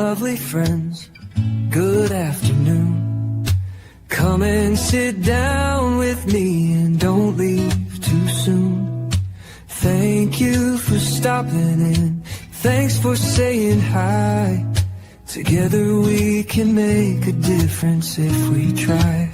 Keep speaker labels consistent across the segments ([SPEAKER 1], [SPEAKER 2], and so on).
[SPEAKER 1] lovely friends, good afternoon. Come and sit down with me and don't leave too soon. Thank you for stopping in, thanks for saying hi. Together we can make a difference if we try.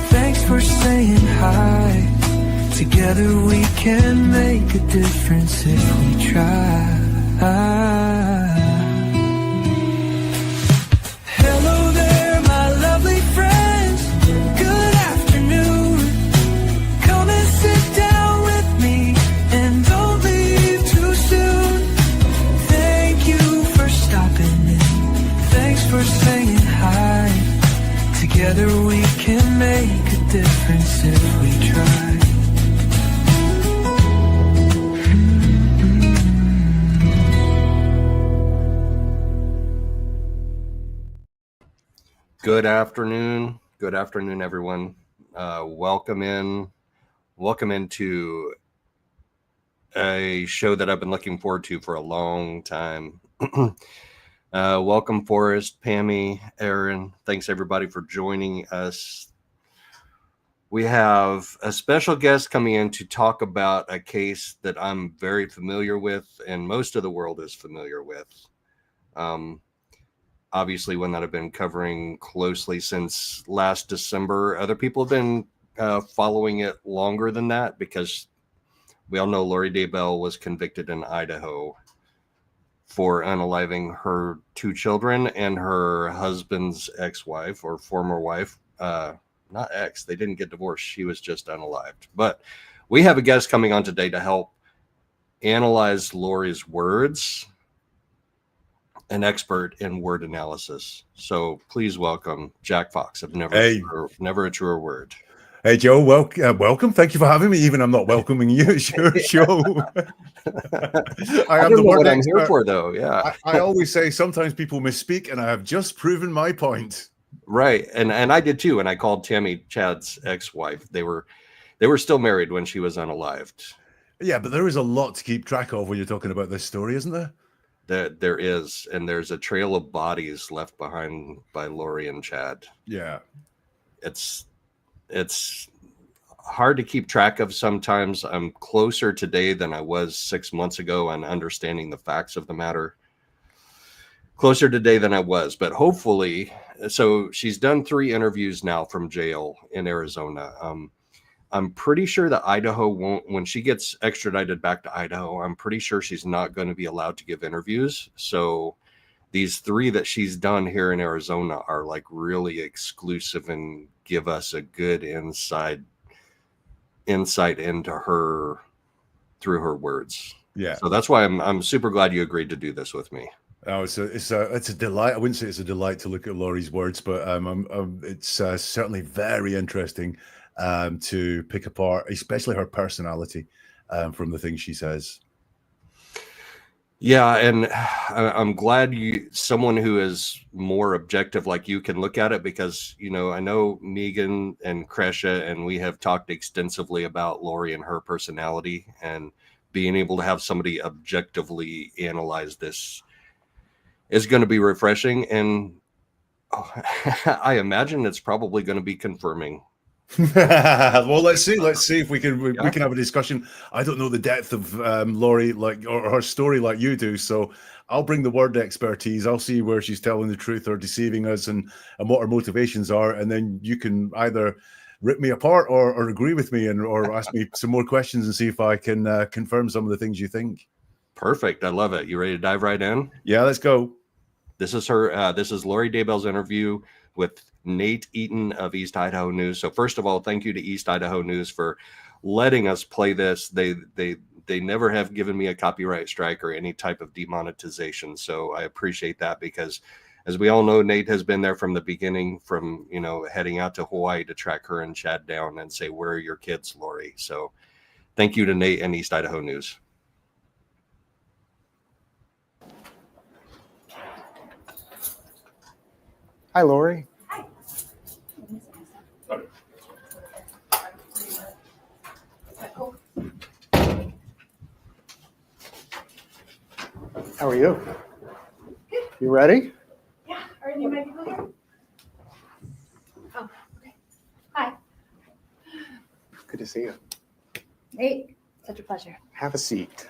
[SPEAKER 1] Thanks for saying hi. Together we can make a difference if we try. Hello there, my lovely friends. Good afternoon. Come and sit down with me and don't leave too soon. Thank you for stopping in. Thanks for saying hi. Together we can make a difference if we try.
[SPEAKER 2] Good afternoon, everyone. Welcome into a show that I've been looking forward to for a long time. Welcome, Forrest, Pammy, Aaron. Thanks, everybody, for joining us. We have a special guest coming in to talk about a case that I'm very familiar with and most of the world is familiar with. Obviously, one that I've been covering closely since last December. Other people have been following it longer than that because we all know Lori Daybell was convicted in Idaho for unaliving her two children and her husband's ex-wife or former wife. Not ex, they didn't get divorced. She was just unalived. But we have a guest coming on today to help analyze Lori's words, an expert in word analysis. So please welcome Jack Fox of Never a Truer Word.
[SPEAKER 3] Hey, Joe, welcome. Thank you for having me, even I'm not welcoming you at your show.
[SPEAKER 2] I am the word I'm here for, though. Yeah.
[SPEAKER 3] I always say sometimes people misspeak, and I have just proven my point.
[SPEAKER 2] Right. And I did, too. And I called Tammy, Chad's ex-wife. They were still married when she was unalived.
[SPEAKER 3] Yeah, but there is a lot to keep track of when you're talking about this story, isn't there?
[SPEAKER 2] There is. And there's a trail of bodies left behind by Lori and Chad.
[SPEAKER 3] Yeah.
[SPEAKER 2] It's hard to keep track of sometimes. I'm closer today than I was 6 months ago on understanding the facts of the matter. Closer today than I was, but hopefully. So she's done 3 interviews now from jail in Arizona. I'm pretty sure that Idaho won't, when she gets extradited back to Idaho, I'm pretty sure she's not going to be allowed to give interviews. So these 3 that she's done here in Arizona are like really exclusive and give us a good insight into her through her words.
[SPEAKER 3] Yeah.
[SPEAKER 2] So that's why I'm super glad you agreed to do this with me.
[SPEAKER 3] Oh, it's a delight. I wouldn't say it's a delight to look at Lori's words, but it's certainly very interesting to pick apart, especially her personality from the things she says.
[SPEAKER 2] Yeah, and I'm glad someone who is more objective like you can look at it because, I know Megan and Kresha, and we have talked extensively about Lori and her personality, and being able to have somebody objectively analyze this is going to be refreshing. And I imagine it's probably going to be confirming.
[SPEAKER 3] Well, let's see if we can have a discussion. I don't know the depth of Lori or her story like you do, so I'll bring the word expertise. I'll see where she's telling the truth or deceiving us and what her motivations are, and then you can either rip me apart or agree with me or ask me some more questions and see if I can confirm some of the things you think.
[SPEAKER 2] Perfect. I love it. You ready to dive right in?
[SPEAKER 3] Yeah, let's go.
[SPEAKER 2] This is her. This is Lori Daybell's interview with Nate Eaton of East Idaho News. So first of all, thank you to East Idaho News for letting us play this. They never have given me a copyright strike or any type of demonetization. So I appreciate that, because as we all know, Nate has been there from the beginning, from, you know, heading out to Hawaii to track her and Chad down and say, where are your kids, Lori? So thank you to Nate and East Idaho News.
[SPEAKER 4] Hi, Lori. How are you?
[SPEAKER 5] Good.
[SPEAKER 4] You ready?
[SPEAKER 5] Yeah. Are any of my people here? Oh, okay. Hi.
[SPEAKER 4] Good to see you.
[SPEAKER 5] Nate, such a pleasure.
[SPEAKER 4] Have a seat.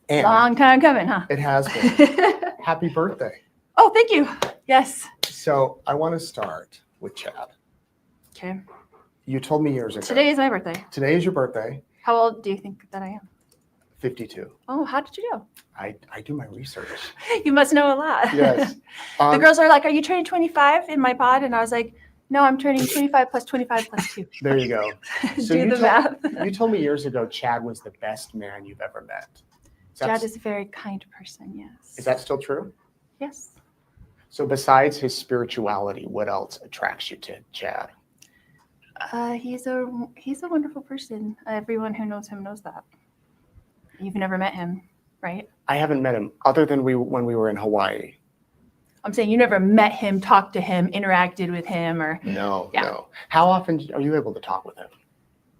[SPEAKER 4] And
[SPEAKER 5] Long time coming, huh?
[SPEAKER 4] it has been. Happy birthday.
[SPEAKER 5] Oh, thank you. Yes.
[SPEAKER 4] So I want to start with Chad.
[SPEAKER 5] Okay.
[SPEAKER 4] You told me years ago.
[SPEAKER 5] Today is my birthday.
[SPEAKER 4] Today is your birthday.
[SPEAKER 5] How old do you think that I am?
[SPEAKER 4] 52.
[SPEAKER 5] Oh, how did you know?
[SPEAKER 4] I do my research.
[SPEAKER 5] You must know a lot.
[SPEAKER 4] Yes.
[SPEAKER 5] The girls are like, are you turning 25 in my pod? And I was like, no, I'm turning 25 plus 25 plus 2.
[SPEAKER 4] There you go. So
[SPEAKER 5] Do the math.
[SPEAKER 4] you told me years ago Chad was the best man you've ever met.
[SPEAKER 5] Chad is a very kind person, yes.
[SPEAKER 4] Is that still true?
[SPEAKER 5] Yes.
[SPEAKER 4] So besides his spirituality, what else attracts you to Chad?
[SPEAKER 5] He's a wonderful person. Everyone who knows him knows that. You've never met him, right?
[SPEAKER 4] I haven't met him other than when we were in Hawaii.
[SPEAKER 5] I'm saying you never met him, talked to him, interacted with him, or
[SPEAKER 4] No,
[SPEAKER 5] Yeah.
[SPEAKER 4] no. How often are you able to talk with him?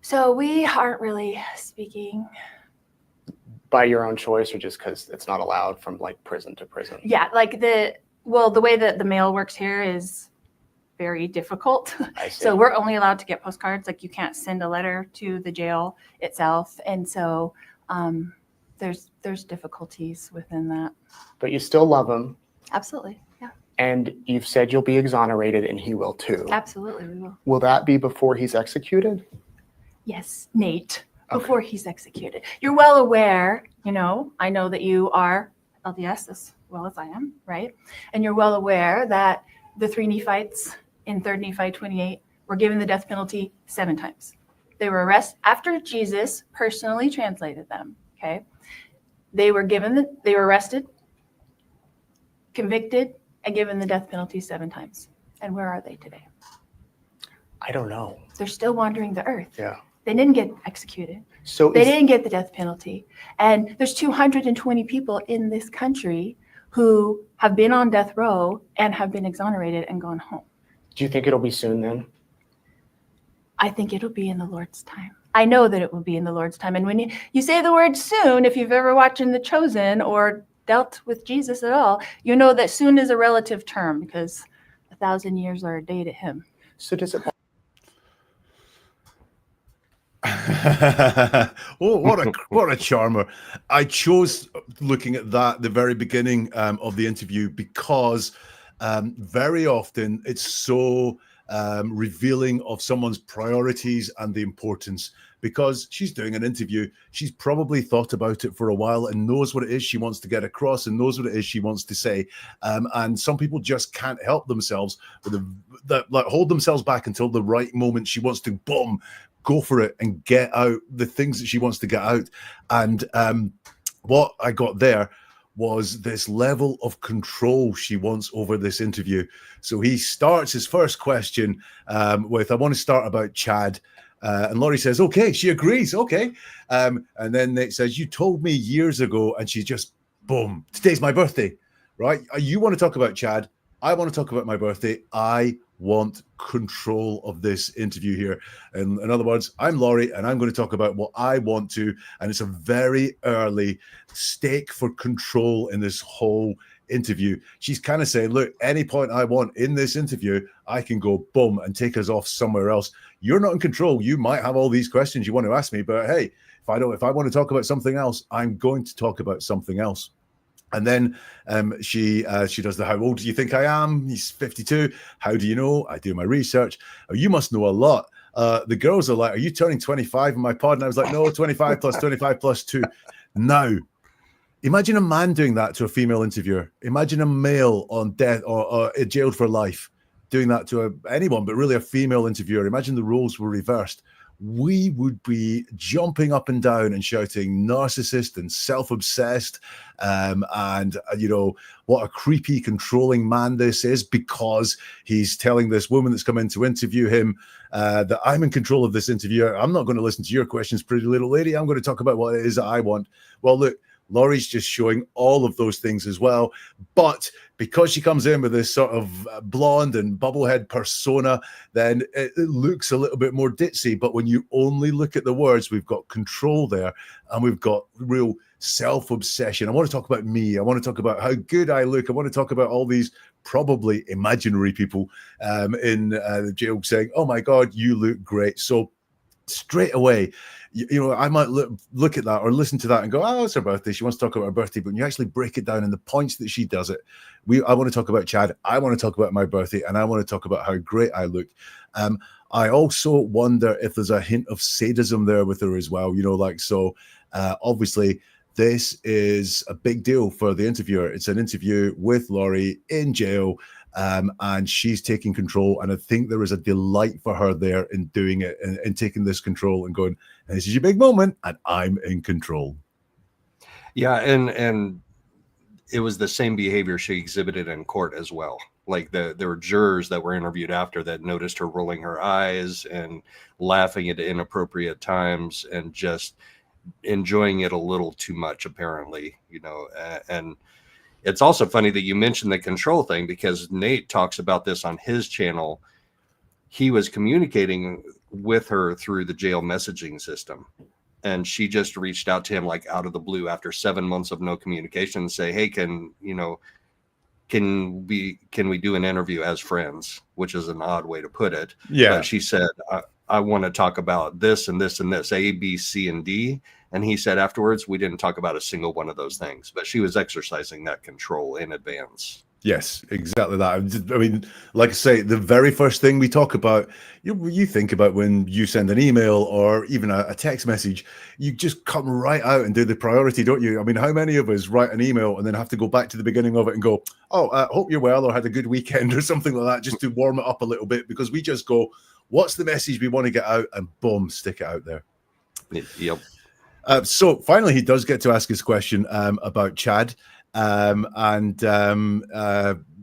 [SPEAKER 5] so we aren't really speaking.
[SPEAKER 4] By your own choice or just because it's not allowed from like prison to prison?
[SPEAKER 5] Yeah, like the way that the mail works here is very difficult.
[SPEAKER 4] I see.
[SPEAKER 5] So we're only allowed to get postcards. Like you can't send a letter to the jail itself, and so there's difficulties within that.
[SPEAKER 4] But you still love him,
[SPEAKER 5] Absolutely, yeah,
[SPEAKER 4] and you've said you'll be exonerated, and he will too.
[SPEAKER 5] absolutely, we will.
[SPEAKER 4] Will that be before he's executed?
[SPEAKER 5] Yes, Nate,
[SPEAKER 4] Okay.
[SPEAKER 5] before he's executed. You're well aware, I know that you are LDS as well as I am, right? And you're well aware that the 3 Nephites in 3 Nephi 28 were given the death penalty 7 times. They were arrested after Jesus personally translated them, okay? They were arrested, convicted, and given the death penalty 7 times. And where are they today?
[SPEAKER 4] I don't know.
[SPEAKER 5] They're still wandering the earth.
[SPEAKER 4] Yeah.
[SPEAKER 5] They didn't get executed.
[SPEAKER 4] So
[SPEAKER 5] They didn't get the death penalty. And there's 220 people in this country who have been on death row and have been exonerated and gone home.
[SPEAKER 4] do you think it'll be soon then?
[SPEAKER 5] I think it'll be in the Lord's time. I know that it will be in the Lord's time. And when you say the word soon, if you've ever watched The Chosen or dealt with Jesus at all, you know that soon is a relative term because 1,000 years are a day to him.
[SPEAKER 4] So does it?
[SPEAKER 3] Oh, what a charmer. I chose looking at that the very beginning of the interview because very often it's so revealing of someone's priorities and the importance. Because she's doing an interview, she's probably thought about it for a while and knows what it is she wants to get across and knows what it is she wants to say. And some people just can't help themselves like hold themselves back until the right moment. She wants to boom, go for it and get out the things that she wants to get out. And what I got there was this level of control she wants over this interview. So he starts his first question with, I want to start about Chad. And Laurie says, okay, she agrees, okay. And then Nate says, you told me years ago, and she just, boom, today's my birthday, right? You want to talk about Chad. I want to talk about my birthday. I want control of this interview here. And in other words, I'm Laurie, and I'm going to talk about what I want to. And it's a very early stake for control in this whole interview. She's kind of saying, look, any point I want in this interview, I can go boom and take us off somewhere else. You're not in control. You might have all these questions you want to ask me, but hey, if I want to talk about something else, I'm going to talk about something else. And then she does the, how old do you think I am? He's 52. How do you know? I do my research. Oh, you must know a lot. The girls are like, are you turning 25 in my pod? And I was like, no, 25 plus 25 plus 2. Now, imagine a man doing that to a female interviewer. Imagine a male on death or jailed for life doing that to anyone, but really a female interviewer. Imagine the roles were reversed. we would be jumping up and down and shouting narcissist and self-obsessed, and what a creepy, controlling man this is, because he's telling this woman that's come in to interview him that I'm in control of this interview. I'm not going to listen to your questions, pretty little lady. I'm going to talk about what it is that I want. Well, look, Laurie's just showing all of those things as well. But because she comes in with this sort of blonde and bubblehead persona, then it looks a little bit more ditzy. But when you only look at the words, we've got control there, and we've got real self-obsession. I want to talk about me. I want to talk about how good I look. I want to talk about all these probably imaginary people in the jail saying, oh my God, you look great. So straight away, I might look at that or listen to that and go, oh, it's her birthday. She wants to talk about her birthday. But when you actually break it down in the points that she does it, I want to talk about Chad. I want to talk about my birthday, and I want to talk about how great I look. I also wonder if there's a hint of sadism there with her as well. Obviously, this is a big deal for the interviewer. It's an interview with Laurie in jail. And she's taking control, and I think there is a delight for her there in doing it and taking this control and going, this is your big moment, and I'm in control.
[SPEAKER 2] Yeah, and it was the same behavior she exhibited in court as well. Like there were jurors that were interviewed after that noticed her rolling her eyes and laughing at inappropriate times and just enjoying it a little too much, apparently, and it's also funny that you mentioned the control thing, because Nate talks about this on his channel. He was communicating with her through the jail messaging system, and she just reached out to him like out of the blue after 7 months of no communication and say, hey, can we do an interview as friends, which is an odd way to put it.
[SPEAKER 3] Yeah.
[SPEAKER 2] But she said, I want to talk about this and this and this, A, B, C, and D. And he said afterwards, we didn't talk about a single one of those things, but she was exercising that control in advance.
[SPEAKER 3] Yes, exactly that. I mean, like I say, the very first thing we talk about, you think about when you send an email or even a text message, you just come right out and do the priority, don't you? I mean, how many of us write an email and then have to go back to the beginning of it and go, hope you're well, or had a good weekend or something like that, just to warm it up a little bit, because we just go, what's the message we want to get out, and boom, stick it out there.
[SPEAKER 2] Yep.
[SPEAKER 3] So finally, he does get to ask his question about Chad.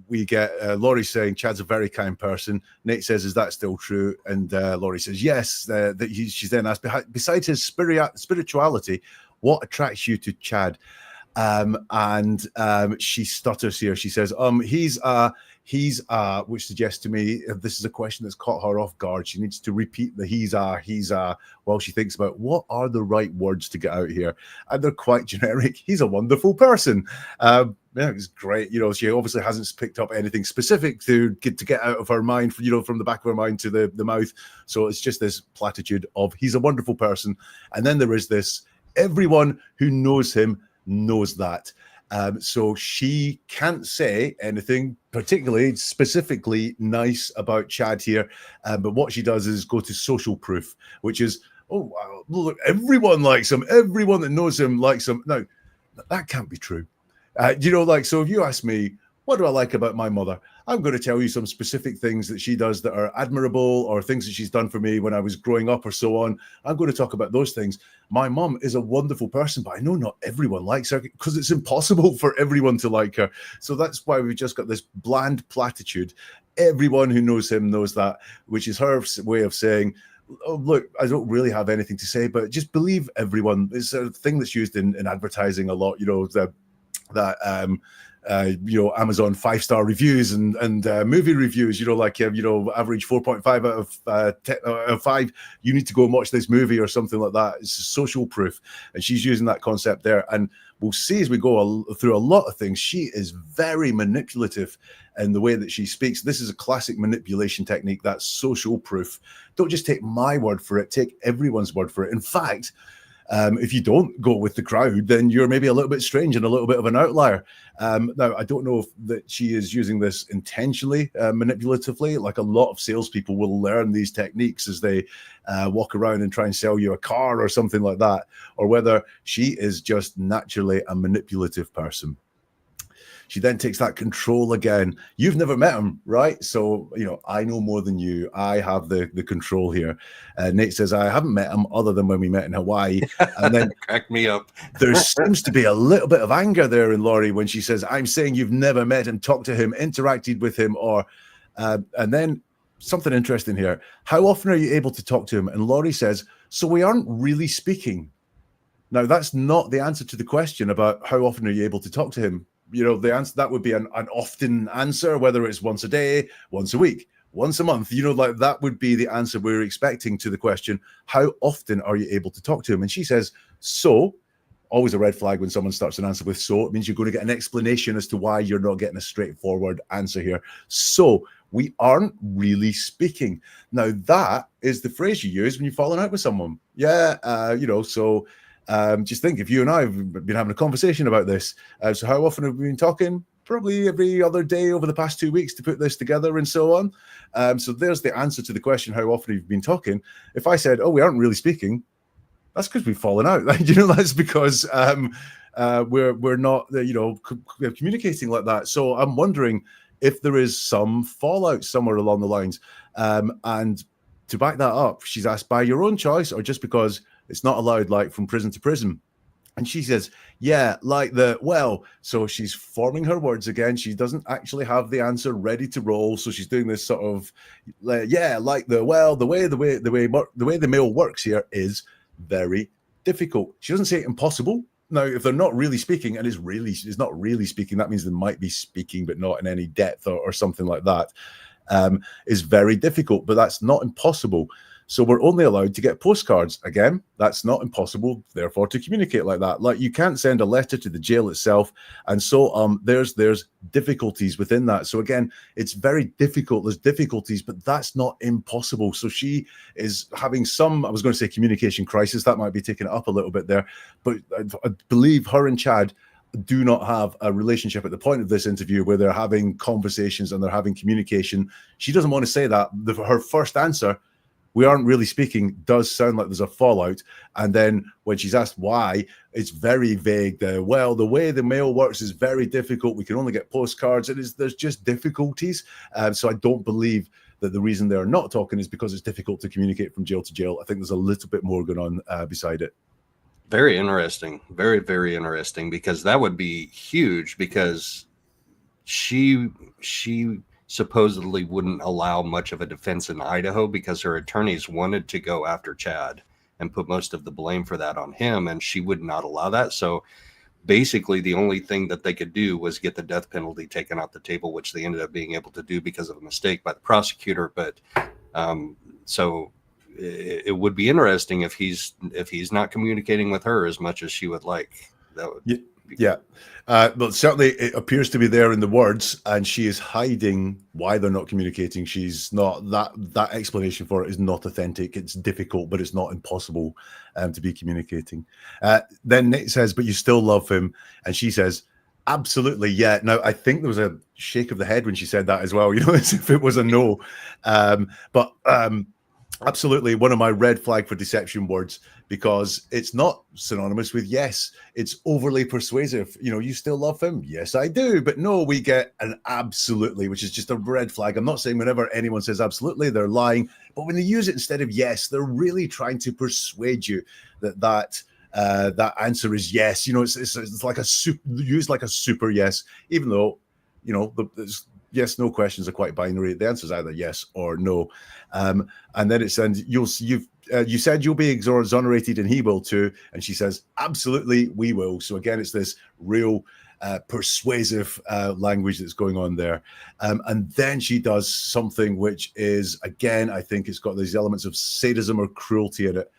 [SPEAKER 3] We get Laurie saying Chad's a very kind person. Nate says, is that still true? And Laurie says, yes. She's then asked, besides his spirituality, what attracts you to Chad? She stutters here. She says, he's which suggests to me this is a question that's caught her off guard. She needs to repeat the he's while she thinks about what are the right words to get out here. And they're quite generic. He's a wonderful person. It's great. She obviously hasn't picked up anything specific to get out of her mind, from the back of her mind to the mouth. So it's just this platitude of he's a wonderful person. And then there is this, everyone who knows him knows that. So she can't say anything particularly specifically nice about Chad here. But what she does is go to social proof, which is, oh, wow, look, everyone likes him. Everyone that knows him likes him. Now, that can't be true. So if you ask me, what do I like about my mother? I'm going to tell you some specific things that she does that are admirable, or things that she's done for me when I was growing up or so on. I'm going to talk about those things. My mom is a wonderful person, but I know not everyone likes her, because it's impossible for everyone to like her. So that's why we've just got this bland platitude. Everyone who knows him knows that, which is her way of saying, oh, look, I don't really have anything to say, but just believe everyone. It's a thing that's used in advertising a lot, Amazon 5-star reviews and movie reviews, average 4.5 out of 5. You need to go and watch this movie or something like that. It's social proof. And she's using that concept there. And we'll see as we go through a lot of things, she is very manipulative in the way that she speaks. This is a classic manipulation technique. That's social proof. Don't just take my word for it. Take everyone's word for it. In fact, if you don't go with the crowd, then you're maybe a little bit strange and a little bit of an outlier. Now, I don't know if that she is using this intentionally, manipulatively. Like a lot of salespeople will learn these techniques as they walk around and try and sell you a car or something like that, or whether she is just naturally a manipulative person. She then takes that control again. You've never met him, right? So, I know more than you. I have the control here. Nate says, I haven't met him other than when we met in Hawaii. And then
[SPEAKER 2] Crack me up.
[SPEAKER 3] there seems to be a little bit of anger there in Laurie when she says, I'm saying you've never met him, talked to him, interacted with him, or and then something interesting here. How often are you able to talk to him? And Laurie says, so we aren't really speaking. Now, that's not the answer to the question about how often are you able to talk to him. The answer that would be an often answer, whether it's once a day, once a week, once a month. Like that would be the answer we're expecting to the question, how often are you able to talk to him? And she says, so. Always a red flag when someone starts an answer with so. It means you're going to get an explanation as to why you're not getting a straightforward answer here. So we aren't really speaking. Now, that is the phrase you use when you're falling out with someone. Yeah, just think, if you and I have been having a conversation about this, so how often have we been talking? Probably every other day over the past 2 weeks to put this together and so on. So there's the answer to the question, how often have you been talking? If I said, oh, we aren't really speaking, that's because we've fallen out. That's because we're not, communicating like that. So I'm wondering if there is some fallout somewhere along the lines. And to back that up, she's asked, by your own choice or just because it's not allowed, like from prison to prison? And she says, yeah, so she's forming her words again. She doesn't actually have the answer ready to roll. So she's doing this sort of, the way the mail works here is very difficult. She doesn't say impossible. Now, if they're not really speaking and is not really speaking, that means they might be speaking, but not in any depth or something like that. Is very difficult, but that's not impossible. So we're only allowed to get postcards. Again, that's not impossible, therefore, to communicate like that. Like, you can't send a letter to the jail itself. And so there's difficulties within that. So again, it's very difficult. There's difficulties, but that's not impossible. So she is having some, I was going to say communication crisis. That might be taking it up a little bit there. But I believe her and Chad do not have a relationship at the point of this interview where they're having conversations and they're having communication. She doesn't want to say that. Her first answer, we aren't really speaking, does sound like there's a fallout. And then when she's asked why, it's very vague. The way the mail works is very difficult. We can only get postcards. There's just difficulties. So I don't believe that the reason they're not talking is because it's difficult to communicate from jail to jail. I think there's a little bit more going on beside it.
[SPEAKER 2] Very interesting. Very, very interesting, because that would be huge, because she supposedly wouldn't allow much of a defense in Idaho because her attorneys wanted to go after Chad and put most of the blame for that on him, and she would not allow that. So basically the only thing that they could do was get the death penalty taken off the table, which they ended up being able to do because of a mistake by the prosecutor. But so it would be interesting if he's not communicating with her as much as she would like. That would
[SPEAKER 3] Yeah. But certainly it appears to be there in the words, and she is hiding why they're not communicating. She's not, that explanation for it is not authentic. It's difficult, but it's not impossible to be communicating. Then Nate says, but you still love him. And she says, absolutely, yeah. Now, I think there was a shake of the head when she said that as well, as if it was a no. But absolutely one of my red flag for deception words, because it's not synonymous with yes. It's overly persuasive. You still love him? Yes, I do. But no, we get an absolutely, which is just a red flag. I'm not saying whenever anyone says absolutely, they're lying. But when they use it instead of yes, they're really trying to persuade you that answer is yes. It's like used like a super yes, even though, yes, no questions are quite binary. The answer is either yes or no. And then it says, you said you'll be exonerated and he will too. And she says, absolutely, we will. So again, it's this real persuasive language that's going on there. And then she does something which is, again, I think it's got these elements of sadism or cruelty in it.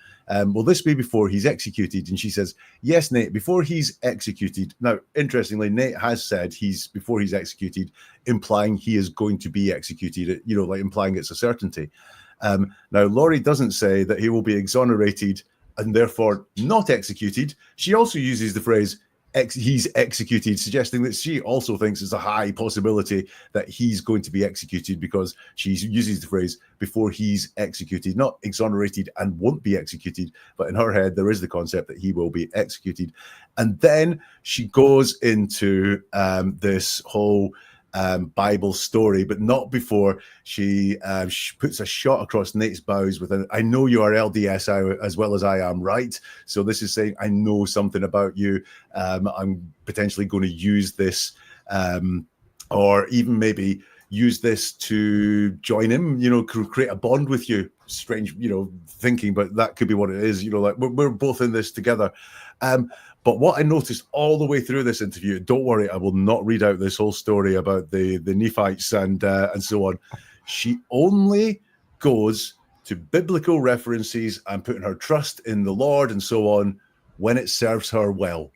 [SPEAKER 3] Will this be before he's executed? And she says, yes, Nate, before he's executed. Now, interestingly, Nate has said before he's executed, implying he is going to be executed, like implying it's a certainty. Now, Laurie doesn't say that he will be exonerated and therefore not executed. She also uses the phrase, he's executed, suggesting that she also thinks it's a high possibility that he's going to be executed, because she uses the phrase before he's executed, not exonerated and won't be executed, but in her head there is the concept that he will be executed. And then she goes into this whole Bible story, but not before she puts a shot across Nate's bows with I know you are LDS as well as I am, right? So this is saying, I know something about you. I'm potentially going to use this, or even maybe use this to join him, create a bond with you. Strange, thinking, but that could be what it is. Like we're both in this together. But what I noticed all the way through this interview, don't worry, I will not read out this whole story about the Nephites and so on. She only goes to biblical references and putting her trust in the Lord and so on when it serves her well,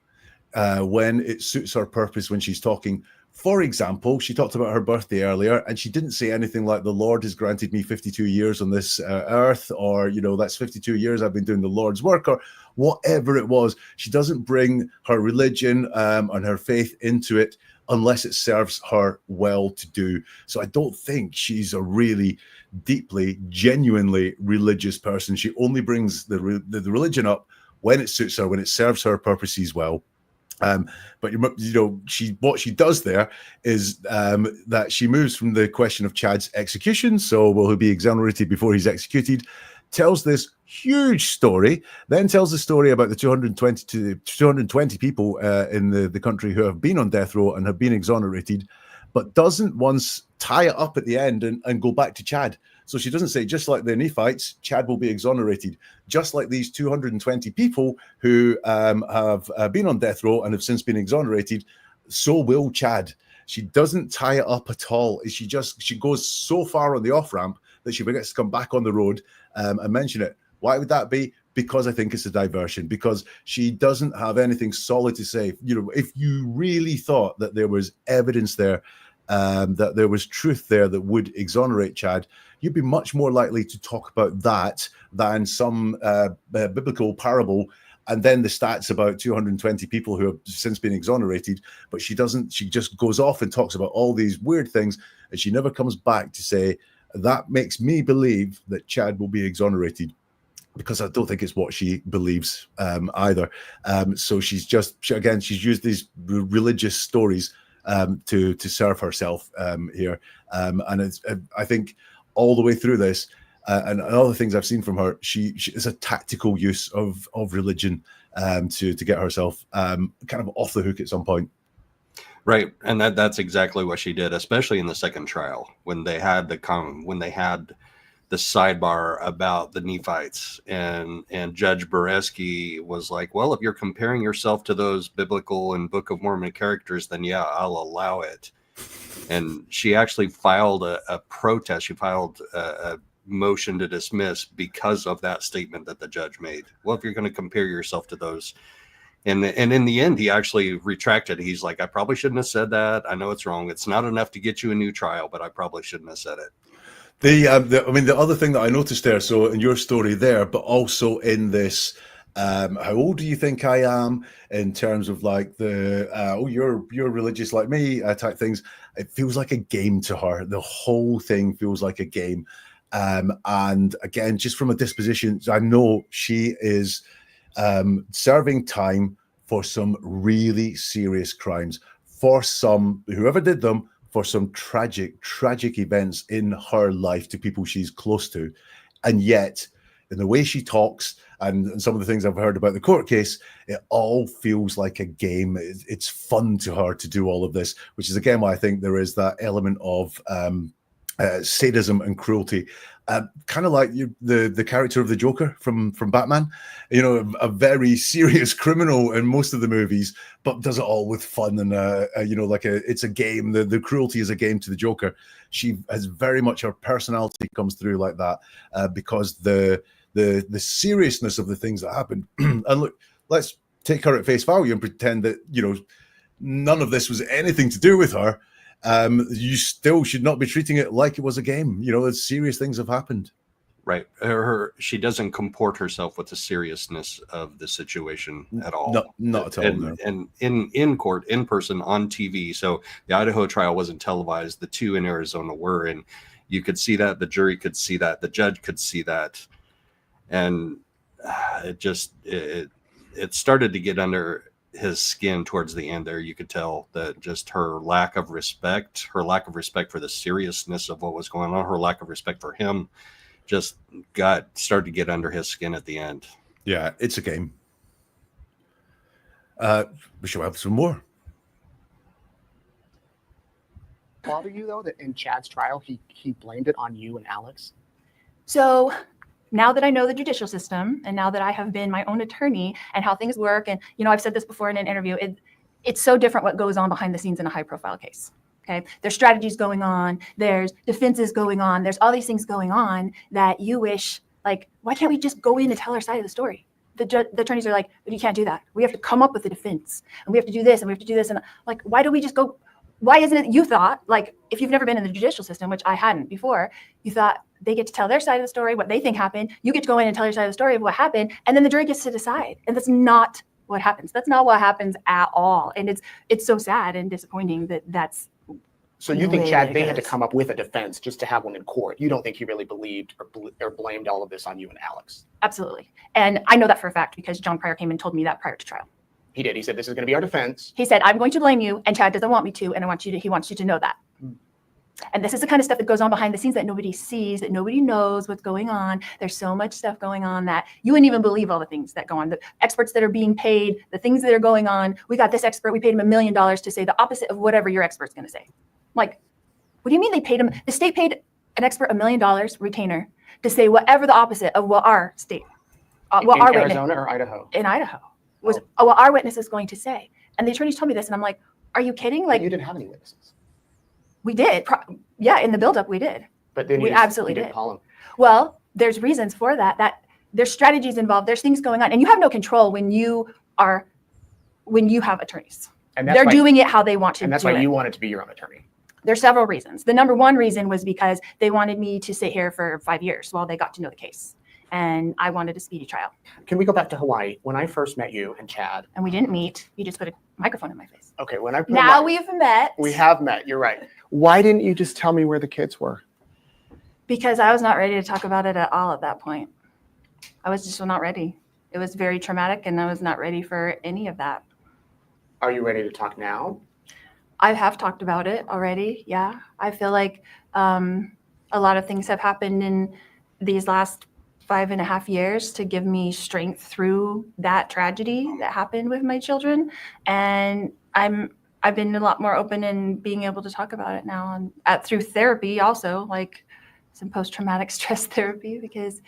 [SPEAKER 3] when it suits her purpose, when she's talking. For example, she talked about her birthday earlier, and she didn't say anything like, the Lord has granted me 52 years on this earth, or, that's 52 years I've been doing the Lord's work, or whatever it was. She doesn't bring her religion and her faith into it unless it serves her well to do. So I don't think she's a really deeply, genuinely religious person. She only brings the religion up when it suits her, when it serves her purposes well. But what she does there is that she moves from the question of Chad's execution, so will he be exonerated before he's executed, tells this huge story, then tells the story about the 220 people in the country who have been on death row and have been exonerated, but doesn't once tie it up at the end and go back to Chad. So she doesn't say, just like the Nephites, Chad will be exonerated. Just like these 220 people who have been on death row and have since been exonerated, so will Chad. She doesn't tie it up at all. She goes so far on the off-ramp that she forgets to come back on the road and mention it. Why would that be? Because I think it's a diversion, because she doesn't have anything solid to say. If you really thought that there was evidence there, that there was truth there that would exonerate Chad, you'd be much more likely to talk about that than some biblical parable and then the stats about 220 people who have since been exonerated. But she doesn't. She just goes off and talks about all these weird things, and she never comes back to say, that makes me believe that Chad will be exonerated, because I don't think it's what she believes either. So she's used these religious stories to serve herself here. And I think all the way through this, and other things I've seen from her, she is a tactical use of religion to get herself kind of off the hook at some point.
[SPEAKER 2] Right, and that's exactly what she did, especially in the second trial when they had the sidebar about the Nephites, and Judge Bereski was like, well, if you're comparing yourself to those biblical and Book of Mormon characters, then yeah, I'll allow it. And she actually filed a protest. She filed a motion to dismiss because of that statement that the judge made. Well, if you're going to compare yourself to those, and in the end, he actually retracted. He's like, I probably shouldn't have said that. I know it's wrong. It's not enough to get you a new trial, but I probably shouldn't have said it.
[SPEAKER 3] The other thing that I noticed there, so in your story there, but also in this, how old do you think I am, in terms of like the, you're religious like me type things. It feels like a game to her. The whole thing feels like a game. And again, just from a disposition, I know she is serving time for some really serious crimes, for some, whoever did them, for some tragic events in her life to people she's close to. And yet, in the way she talks and some of the things I've heard about the court case, it all feels like a game. It's fun to her to do all of this, which is again why I think there is that element of sadism and cruelty, kind of like the character of the Joker from Batman. A very serious criminal in most of the movies, but does it all with fun and it's a game. The cruelty is a game to the Joker. She has very much, her personality comes through like that, because the seriousness of the things that happened. And look, let's take her at face value and pretend that none of this was anything to do with her. You still should not be treating it like it was a game. Serious things have happened.
[SPEAKER 2] Right. She doesn't comport herself with the seriousness of the situation at all.
[SPEAKER 3] Not at all. No.
[SPEAKER 2] And in court, in person, on TV. So the Idaho trial wasn't televised. The two in Arizona were, and you could see that. The jury could see that. The judge could see that. And it started to get under his skin towards the end there. You could tell that just her lack of respect for the seriousness of what was going on, her lack of respect for him, just started to get under his skin at the end.
[SPEAKER 3] Yeah, it's a game. We should have some more.
[SPEAKER 4] Bother you though that in Chad's trial he blamed it on you and Alex?
[SPEAKER 5] So now that I know the judicial system, and now that I have been my own attorney and how things work, and I've said this before in an interview, it's so different what goes on behind the scenes in a high-profile case. Okay, there's strategies going on, there's defenses going on, there's all these things going on that you wish, like, why can't we just go in and tell our side of the story? The attorneys are like, but you can't do that. We have to come up with a defense, and we have to do this, and we have to do this, and like, why don't we just go? Why isn't it you thought, like, if you've never been in the judicial system, which I hadn't before, you thought they get to tell their side of the story, what they think happened, you get to go in and tell your side of the story of what happened, and then the jury gets to decide. And that's not what happens. That's not what happens at all. And it's so sad and disappointing that that's.
[SPEAKER 4] So you think, Chad, they had to come up with a defense just to have one in court? You don't think he really believed or blamed all of this on you and Alex?
[SPEAKER 5] Absolutely. And I know that for a fact because John Pryor came and told me that prior to trial.
[SPEAKER 4] He did. He said, this is going to be our defense.
[SPEAKER 5] He said, I'm going to blame you, and Chad doesn't want me to, and he wants you to know that. And this is the kind of stuff that goes on behind the scenes that nobody sees, that nobody knows what's going on. There's so much stuff going on that you wouldn't even believe all the things that go on. The experts that are being paid, the things that are going on. We got this expert, we paid him $1 million to say the opposite of whatever your expert's going to say. Like, what do you mean they paid him? The state paid an expert $1 million retainer to say whatever the opposite of what our state, what our
[SPEAKER 4] Arizona
[SPEAKER 5] witness,
[SPEAKER 4] or Idaho?
[SPEAKER 5] in Idaho was what our witness is going to say. And the attorneys told me this, and I'm like, are you kidding? Like,
[SPEAKER 4] you didn't have any witnesses.
[SPEAKER 5] We did. Yeah, in the buildup we did.
[SPEAKER 4] But then
[SPEAKER 5] we absolutely did.
[SPEAKER 4] Call him.
[SPEAKER 5] Well, there's reasons for that. That there's strategies involved. There's things going on, and you have no control when you have attorneys.
[SPEAKER 4] And
[SPEAKER 5] they're doing it how they want to.
[SPEAKER 4] And that's why you wanted to be your own attorney.
[SPEAKER 5] There's several reasons. The number one reason was because they wanted me to sit here for 5 years while they got to know the case, and I wanted a speedy trial.
[SPEAKER 4] Can we go back to Hawaii? When I first met you and Chad,
[SPEAKER 5] and we didn't meet. You just put a microphone in my face.
[SPEAKER 4] Okay, we've
[SPEAKER 5] met.
[SPEAKER 4] We have met. You're right. Why didn't you just tell me where the kids were?
[SPEAKER 5] Because I was not ready to talk about it at all at that point. I was just not ready. It was very traumatic, and I was not ready for any of that.
[SPEAKER 4] Are you ready to talk now?
[SPEAKER 5] I have talked about it already. Yeah, I feel like a lot of things have happened in these last 5.5 years to give me strength through that tragedy that happened with my children, and I've been a lot more open in being able to talk about it now, and through therapy also, like some post-traumatic stress therapy, because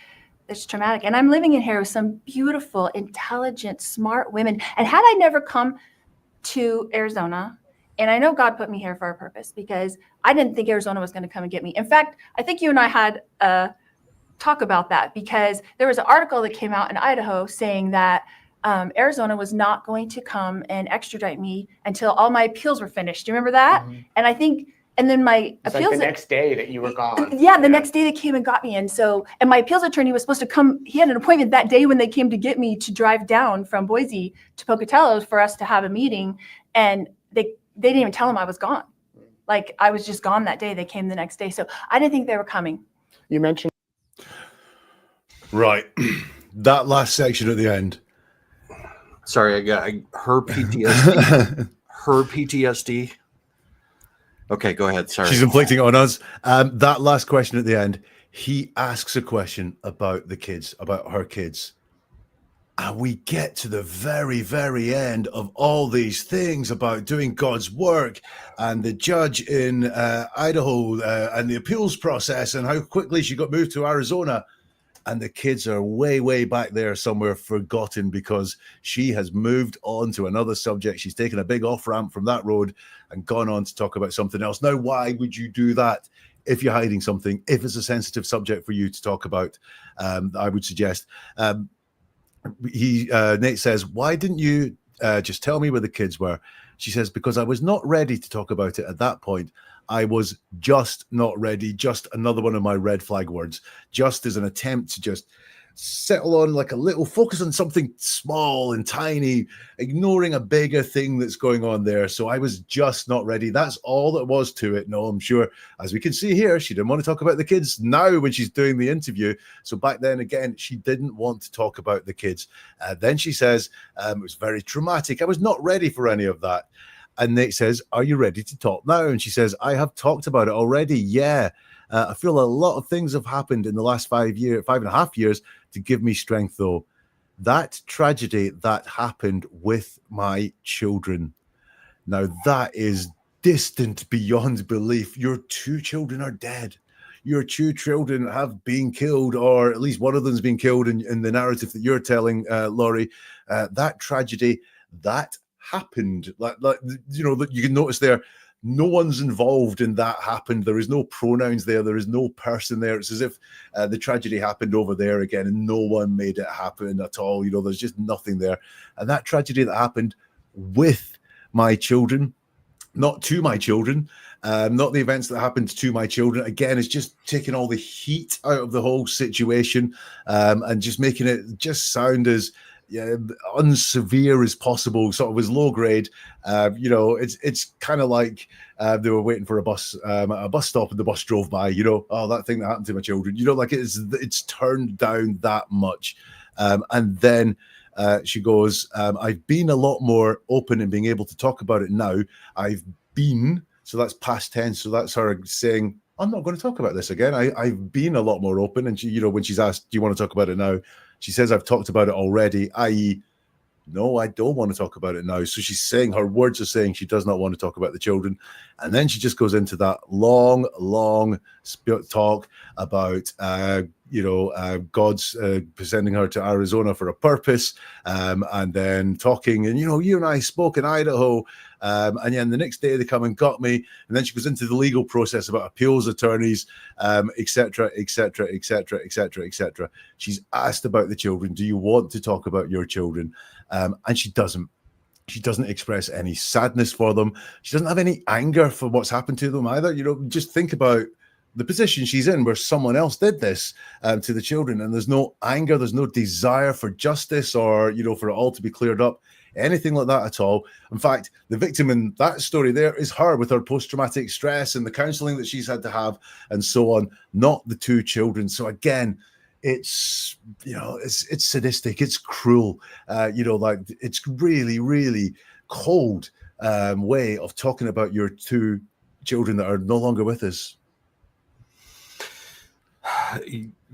[SPEAKER 5] it's traumatic. And I'm living in here with some beautiful, intelligent, smart women. And had I never come to Arizona, and I know God put me here for a purpose, because I didn't think Arizona was going to come and get me. In fact, I think you and I had a talk about that, because there was an article that came out in Idaho saying that Arizona was not going to come and extradite me until all my appeals were finished. Do you remember that? Mm-hmm. And I think, and then my appeals,
[SPEAKER 4] like the next day that you were gone.
[SPEAKER 5] Yeah, the next day they came and got me. And my appeals attorney was supposed to come. He had an appointment that day when they came to get me to drive down from Boise to Pocatello for us to have a meeting. And they didn't even tell him I was gone. Like, I was just gone that day. They came the next day. So I didn't think they were coming.
[SPEAKER 4] You mentioned.
[SPEAKER 3] Right. That last section at the end.
[SPEAKER 2] Sorry, I got her PTSD. Her PTSD. Okay, go ahead. Sorry.
[SPEAKER 3] She's inflicting it on us. That last question at the end, he asks a question about the kids, about her kids. And we get to the very, very end of all these things about doing God's work, and the judge in Idaho and the appeals process, and how quickly she got moved to Arizona. And the kids are way, way back there somewhere, forgotten, because she has moved on to another subject. She's taken a big off-ramp from that road and gone on to talk about something else. Now, why would you do that if you're hiding something, if it's a sensitive subject for you to talk about? I would suggest. Nate says, why didn't you just tell me where the kids were? She says, because I was not ready to talk about it at that point. I was just not ready. Just another one of my red flag words. Just as an attempt to just settle on like a little focus on something small and tiny, ignoring a bigger thing that's going on there. So I was just not ready. That's all that was to it. No, I'm sure, as we can see here, she didn't want to talk about the kids now when she's doing the interview. So back then, again, she didn't want to talk about the kids. Then she says, it was very traumatic. I was not ready for any of that. And Nate says, are you ready to talk now? And she says, I have talked about it already. Yeah. I feel a lot of things have happened in the last 5.5 years to give me strength, though. That tragedy that happened with my children. Now, that is distant beyond belief. Your 2 children are dead. Your 2 children have been killed, or at least one of them's been killed in the narrative that you're telling, Laurie. That tragedy, that happened. Like you can notice there, no one's involved in that happened. There is no pronouns there. There is no person there. It's as if the tragedy happened over there again and no one made it happen at all. There's just nothing there. And that tragedy that happened with my children, not to my children, not the events that happened to my children. Again, it's just taking all the heat out of the whole situation and just making it just sound as unsevere as possible, sort of as low grade. It's kind of like they were waiting for a bus at a bus stop and the bus drove by. Oh, that thing that happened to my children. Like it's turned down that much. And then she goes, I've been a lot more open in being able to talk about it now. I've been, so that's past tense. So that's her saying, I'm not going to talk about this again. I've been a lot more open. And she, when she's asked, do you want to talk about it now? She says, I've talked about it already, i.e., no, I don't want to talk about it now. So she's saying, her words are saying she does not want to talk about the children. And then she just goes into that long talk about, God's sending her to Arizona for a purpose. And then talking, and, you and I spoke in Idaho. And then the next day they come and got me. And then she goes into the legal process about appeals attorneys, etc. She's asked about the children. Do you want to talk about your children? And she doesn't. She doesn't express any sadness for them. She doesn't have any anger for what's happened to them either. Just think about the position she's in where someone else did this to the children, and there's no anger, there's no desire for justice or, for it all to be cleared up, anything like that at all. In fact, the victim in that story there is her with her post-traumatic stress and the counseling that she's had to have and so on, not the 2 children. So again, it's it's sadistic, it's cruel, it's really, really cold way of talking about your 2 children that are no longer with us.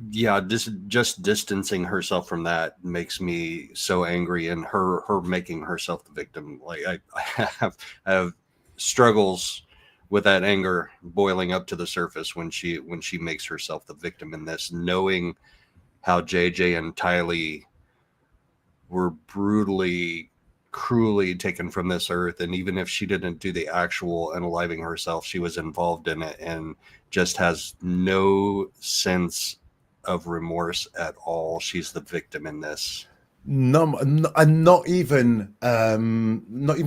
[SPEAKER 2] Yeah, just distancing herself from that makes me so angry, and her making herself the victim. Like I have struggles with that anger boiling up to the surface when she makes herself the victim in this, knowing how JJ and Tylee were brutally, cruelly taken from this earth. And even if she didn't do the actual unaliving herself, she was involved in it and just has no sense of remorse at all. She's the victim in this.
[SPEAKER 3] No, and not even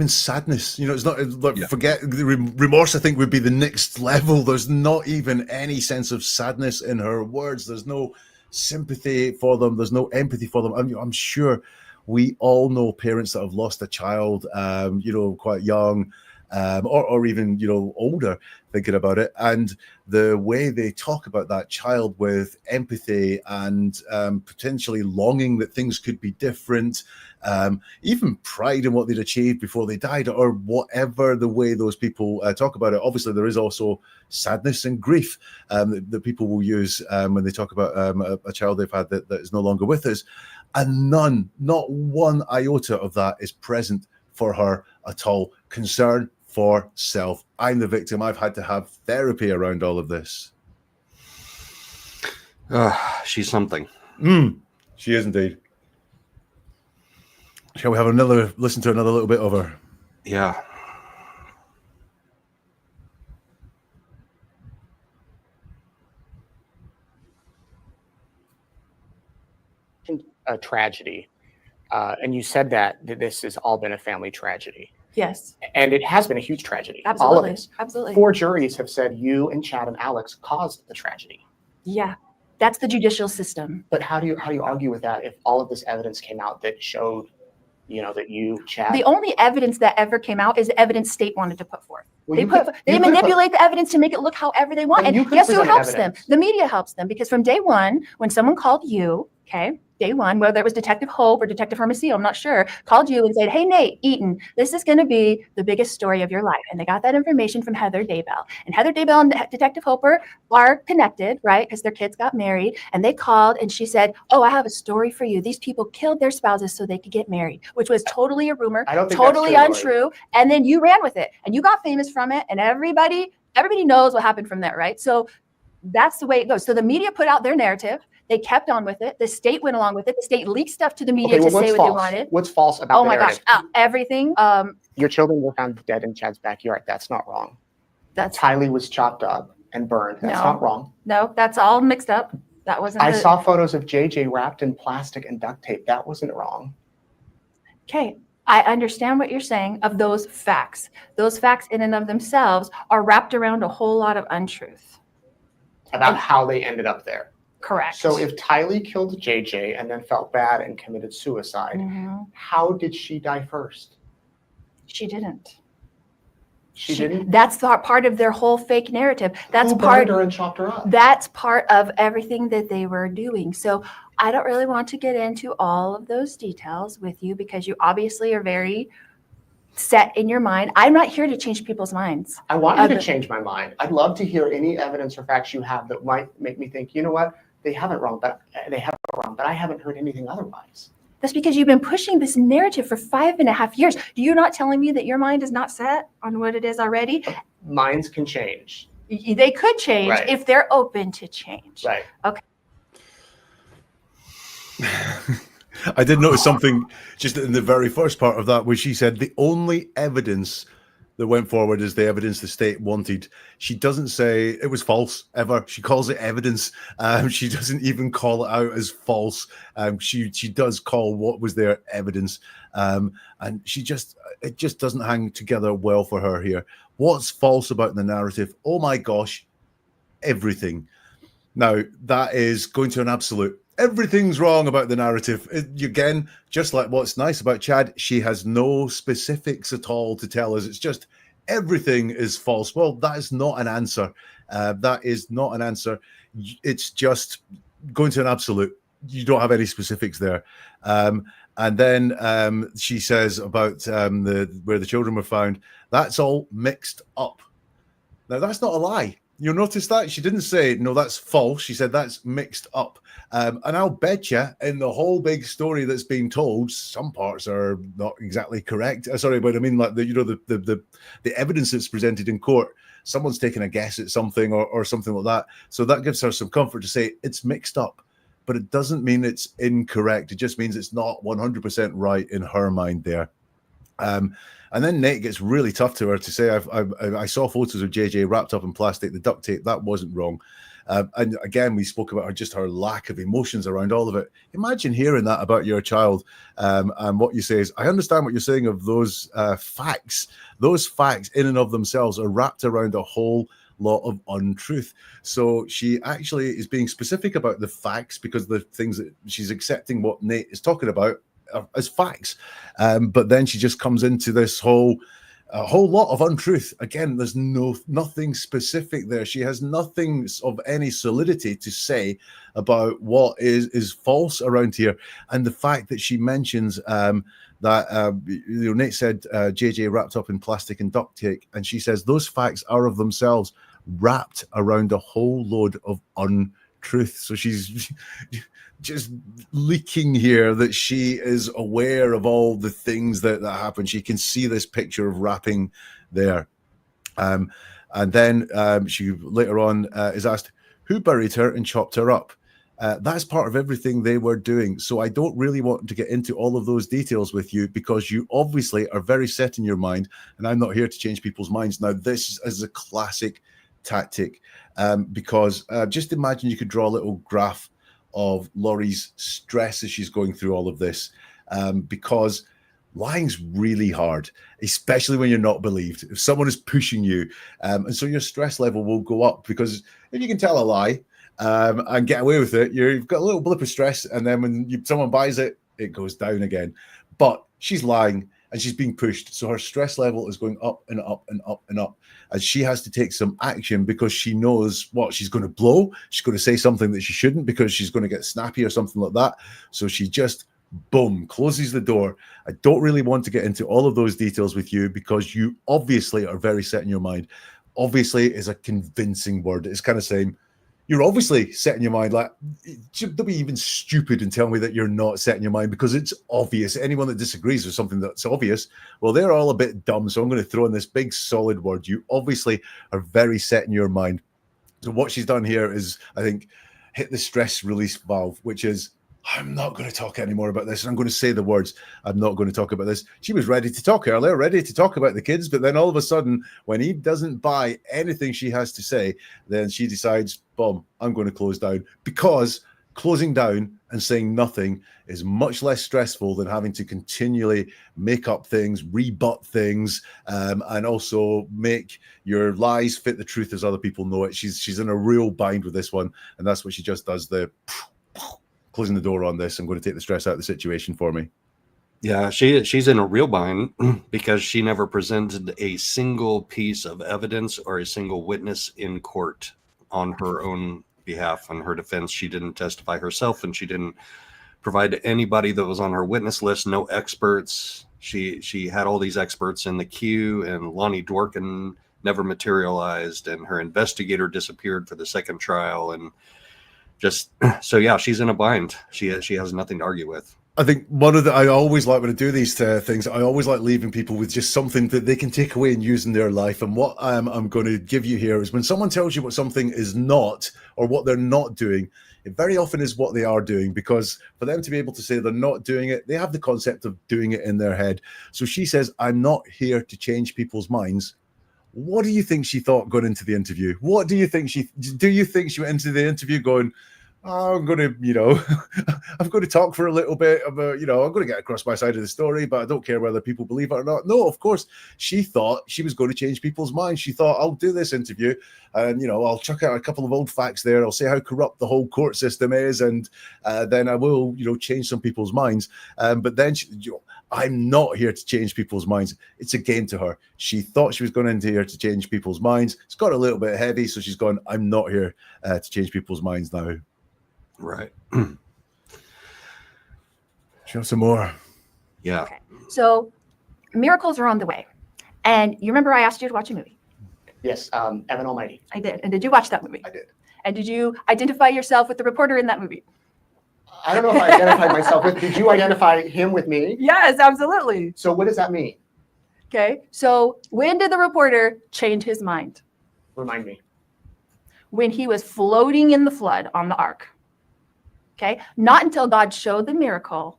[SPEAKER 3] sadness. It's not like, forget remorse. I think would be the next level. There's not even any sense of sadness in her words. There's no sympathy for them. There's no empathy for them. I'm sure we all know parents that have lost a child, quite young, or even, older, thinking about it. And the way they talk about that child with empathy and potentially longing that things could be different, even pride in what they'd achieved before they died, or whatever the way those people talk about it. Obviously, there is also sadness and grief that people will use when they talk about a child they've had that is no longer with us. And not one iota of that is present for her at all. Concern for self. I'm the victim. I've had to have therapy around all of this.
[SPEAKER 2] She's something.
[SPEAKER 3] She is indeed. Shall we have listen to another little bit of her?
[SPEAKER 2] Yeah.
[SPEAKER 4] A tragedy. And you said that this has all been a family tragedy.
[SPEAKER 5] Yes,
[SPEAKER 4] And it has been a huge tragedy. All of
[SPEAKER 5] absolutely.
[SPEAKER 4] this.
[SPEAKER 5] Absolutely.
[SPEAKER 4] 4 juries have said you and Chad and Alex caused the tragedy.
[SPEAKER 5] Yeah. That's the judicial system.
[SPEAKER 4] But how do you argue with that if all of this evidence came out that showed, that you, Chad?
[SPEAKER 5] The only evidence that ever came out is the evidence state wanted to put forth.
[SPEAKER 4] Well,
[SPEAKER 5] They manipulate the evidence to make it look however they want.
[SPEAKER 4] But you
[SPEAKER 5] And
[SPEAKER 4] could
[SPEAKER 5] guess who
[SPEAKER 4] present
[SPEAKER 5] helps
[SPEAKER 4] evidence.
[SPEAKER 5] them? The media helps them, because from day one, when someone called you, okay, day one, whether it was Detective Hope or Detective Hermosillo, I'm not sure, called you and said, hey, Nate Eaton, this is going to be the biggest story of your life. And they got that information from Heather Daybell. And Heather Daybell and Detective Hoper are connected, right? Because their kids got married. And they called and she said, oh, I have a story for you. These people killed their spouses so they could get married, which was totally a rumor,
[SPEAKER 4] I don't think
[SPEAKER 5] totally
[SPEAKER 4] that's true,
[SPEAKER 5] untrue. And then you ran with it and you got famous from it. And everybody knows what happened from there, right? So that's the way it goes. So the media put out their narrative. They kept on with it. The state went along with it. The state leaked stuff to the media to say what they wanted.
[SPEAKER 4] What's false about
[SPEAKER 5] Oh
[SPEAKER 4] the
[SPEAKER 5] my
[SPEAKER 4] narrative?
[SPEAKER 5] gosh, everything.
[SPEAKER 4] Your children were found dead in Chad's backyard. That's not wrong.
[SPEAKER 5] That's
[SPEAKER 4] Tylee was chopped up and burned. That's
[SPEAKER 5] No.
[SPEAKER 4] not wrong.
[SPEAKER 5] no, that's all mixed up. That wasn't.
[SPEAKER 4] I saw photos of JJ wrapped in plastic and duct tape. That wasn't wrong.
[SPEAKER 5] Okay, I understand what you're saying of those facts. Those facts in and of themselves are wrapped around a whole lot of untruth.
[SPEAKER 4] About how they ended up there.
[SPEAKER 5] Correct.
[SPEAKER 4] So if Tylee killed JJ and then felt bad and committed suicide,
[SPEAKER 5] Mhm.
[SPEAKER 4] how did she die first?
[SPEAKER 5] She didn't.
[SPEAKER 4] She didn't?
[SPEAKER 5] That's part of their whole fake narrative. That's
[SPEAKER 4] Who
[SPEAKER 5] part.
[SPEAKER 4] burned her and chopped her up?
[SPEAKER 5] That's part of everything that they were doing. So I don't really want to get into all of those details with you because you obviously are very set in your mind. I'm not here to change people's minds.
[SPEAKER 4] I want you to change my mind. I'd love to hear any evidence or facts you have that might make me think, you know what, they have it wrong, but I haven't heard anything otherwise.
[SPEAKER 5] That's because you've been pushing this narrative for 5.5 years. You're not telling me that your mind is not set on what it is already.
[SPEAKER 4] Minds can change.
[SPEAKER 5] They could change
[SPEAKER 4] Right.
[SPEAKER 5] if they're open to change.
[SPEAKER 4] Right.
[SPEAKER 5] Okay.
[SPEAKER 3] I did notice something just in the very first part of that, where she said the only evidence that went forward is the evidence the state wanted. She doesn't say it was false ever. She calls it evidence. She doesn't even call it out as false. She does call what was there evidence. And it just doesn't hang together well for her here. What's false about the narrative? Oh my gosh, everything. Now that is going to an absolute. Everything's wrong about the narrative. Again, just like what's nice about Chad, she has no specifics at all to tell us. It's just everything is false. Well, that is not an answer. That is not an answer. It's just going to an absolute. You don't have any specifics there. And then she says about where the children were found. That's all mixed up. Now, that's not a lie. You'll notice that she didn't say, no, that's false. She said that's mixed up. And I'll bet you in the whole big story that's being told, some parts are not exactly correct. Sorry, but I mean, like the evidence that's presented in court, someone's taking a guess at something or something like that. So that gives her some comfort to say it's mixed up, but it doesn't mean it's incorrect. It just means it's not 100% right in her mind there. And then Nate gets really tough to her to say, I saw photos of JJ wrapped up in plastic, the duct tape, that wasn't wrong. And again, we spoke about her lack of emotions around all of it. Imagine hearing that about your child. And what you say is, I understand what you're saying of those facts. Those facts in and of themselves are wrapped around a whole lot of untruth. So she actually is being specific about the facts because the things that she's accepting what Nate is talking about as facts. But then she just comes into this whole lot of untruth. Again, there's nothing specific there. She has nothing of any solidity to say about what is false around here. And the fact that she mentions that Nate said JJ wrapped up in plastic and duct tape, and she says those facts are of themselves wrapped around a whole load of untruth. So she's just leaking here that she is aware of all the things that happen. She can see this picture of wrapping there. And then she later on is asked, who buried her and chopped her up? That's part of everything they were doing. So I don't really want to get into all of those details with you because you obviously are very set in your mind, and I'm not here to change people's minds. Now, this is a classic tactic because just imagine you could draw a little graph of Laurie's stress as she's going through all of this, because lying's really hard, especially when you're not believed. If someone is pushing you, and so your stress level will go up, because if you can tell a lie and get away with it, you've got a little blip of stress, and then when someone buys it, it goes down again. But she's lying and she's being pushed, so her stress level is going up and up and up and up, and she has to take some action because she knows what she's going to blow. She's going to say something that she shouldn't because she's going to get snappy or something like that. So she just boom, closes the door. I don't really want to get into all of those details with you because you obviously are very set in your mind. Obviously is a convincing word. It's kind of saying, you're obviously set in your mind. Like, don't be even stupid and tell me that you're not set in your mind, because it's obvious. Anyone that disagrees with something that's obvious, well, they're all a bit dumb. So I'm going to throw in this big solid word. You obviously are very set in your mind. So what she's done here is, I think, hit the stress release valve, which is, I'm not going to talk anymore about this. And I'm going to say the words, I'm not going to talk about this. She was ready to talk earlier, ready to talk about the kids. But then all of a sudden, when he doesn't buy anything she has to say, then she decides, boom, I'm going to close down. Because closing down and saying nothing is much less stressful than having to continually make up things, rebut things, and also make your lies fit the truth as other people know it. She's in a real bind with this one. And that's what she just does, the closing the door on this. I'm going to take the stress out of the situation for me.
[SPEAKER 2] Yeah, she's in a real bind because she never presented a single piece of evidence or a single witness in court on her own behalf. On her defense, she didn't testify herself, and she didn't provide anybody that was on her witness list, no experts. She had all these experts in the queue, and Lonnie Dworkin never materialized, and her investigator disappeared for the second trial, and just so yeah, she's in a bind. She has nothing to argue with.
[SPEAKER 3] I think I always like, when I do these things, I always like leaving people with just something that they can take away and use in their life. And what I'm going to give you here is, when someone tells you what something is not, or what they're not doing, it very often is what they are doing, because for them to be able to say they're not doing it, they have the concept of doing it in their head. So she says, I'm not here to change people's minds. What do you think she thought going into the interview? What do you think she went into the interview going, oh, I'm going to, I'm going to talk for a little bit about, I'm going to get across my side of the story, but I don't care whether people believe it or not. No, of course, she thought she was going to change people's minds. She thought, I'll do this interview and, I'll chuck out a couple of old facts there. I'll say how corrupt the whole court system is. And then I will, change some people's minds. But then I'm not here to change people's minds. It's a game to her. She thought she was going into here to change people's minds. It's got a little bit heavy. So she's gone, I'm not here to change people's minds now.
[SPEAKER 2] Right.
[SPEAKER 3] Show some more.
[SPEAKER 2] Yeah.
[SPEAKER 5] Okay. So miracles are on the way. And you remember I asked you to watch a movie?
[SPEAKER 4] Yes, Evan Almighty.
[SPEAKER 5] I did. And did you watch that movie?
[SPEAKER 4] I did.
[SPEAKER 5] And did you identify yourself with the reporter in that movie?
[SPEAKER 4] I don't know if I identified myself with. Did you identify him with me?
[SPEAKER 5] Yes, absolutely.
[SPEAKER 4] So what does that mean?
[SPEAKER 5] Okay. So when did the reporter change his mind?
[SPEAKER 4] Remind me.
[SPEAKER 5] When he was floating in the flood on the ark. Okay. Not until God showed the miracle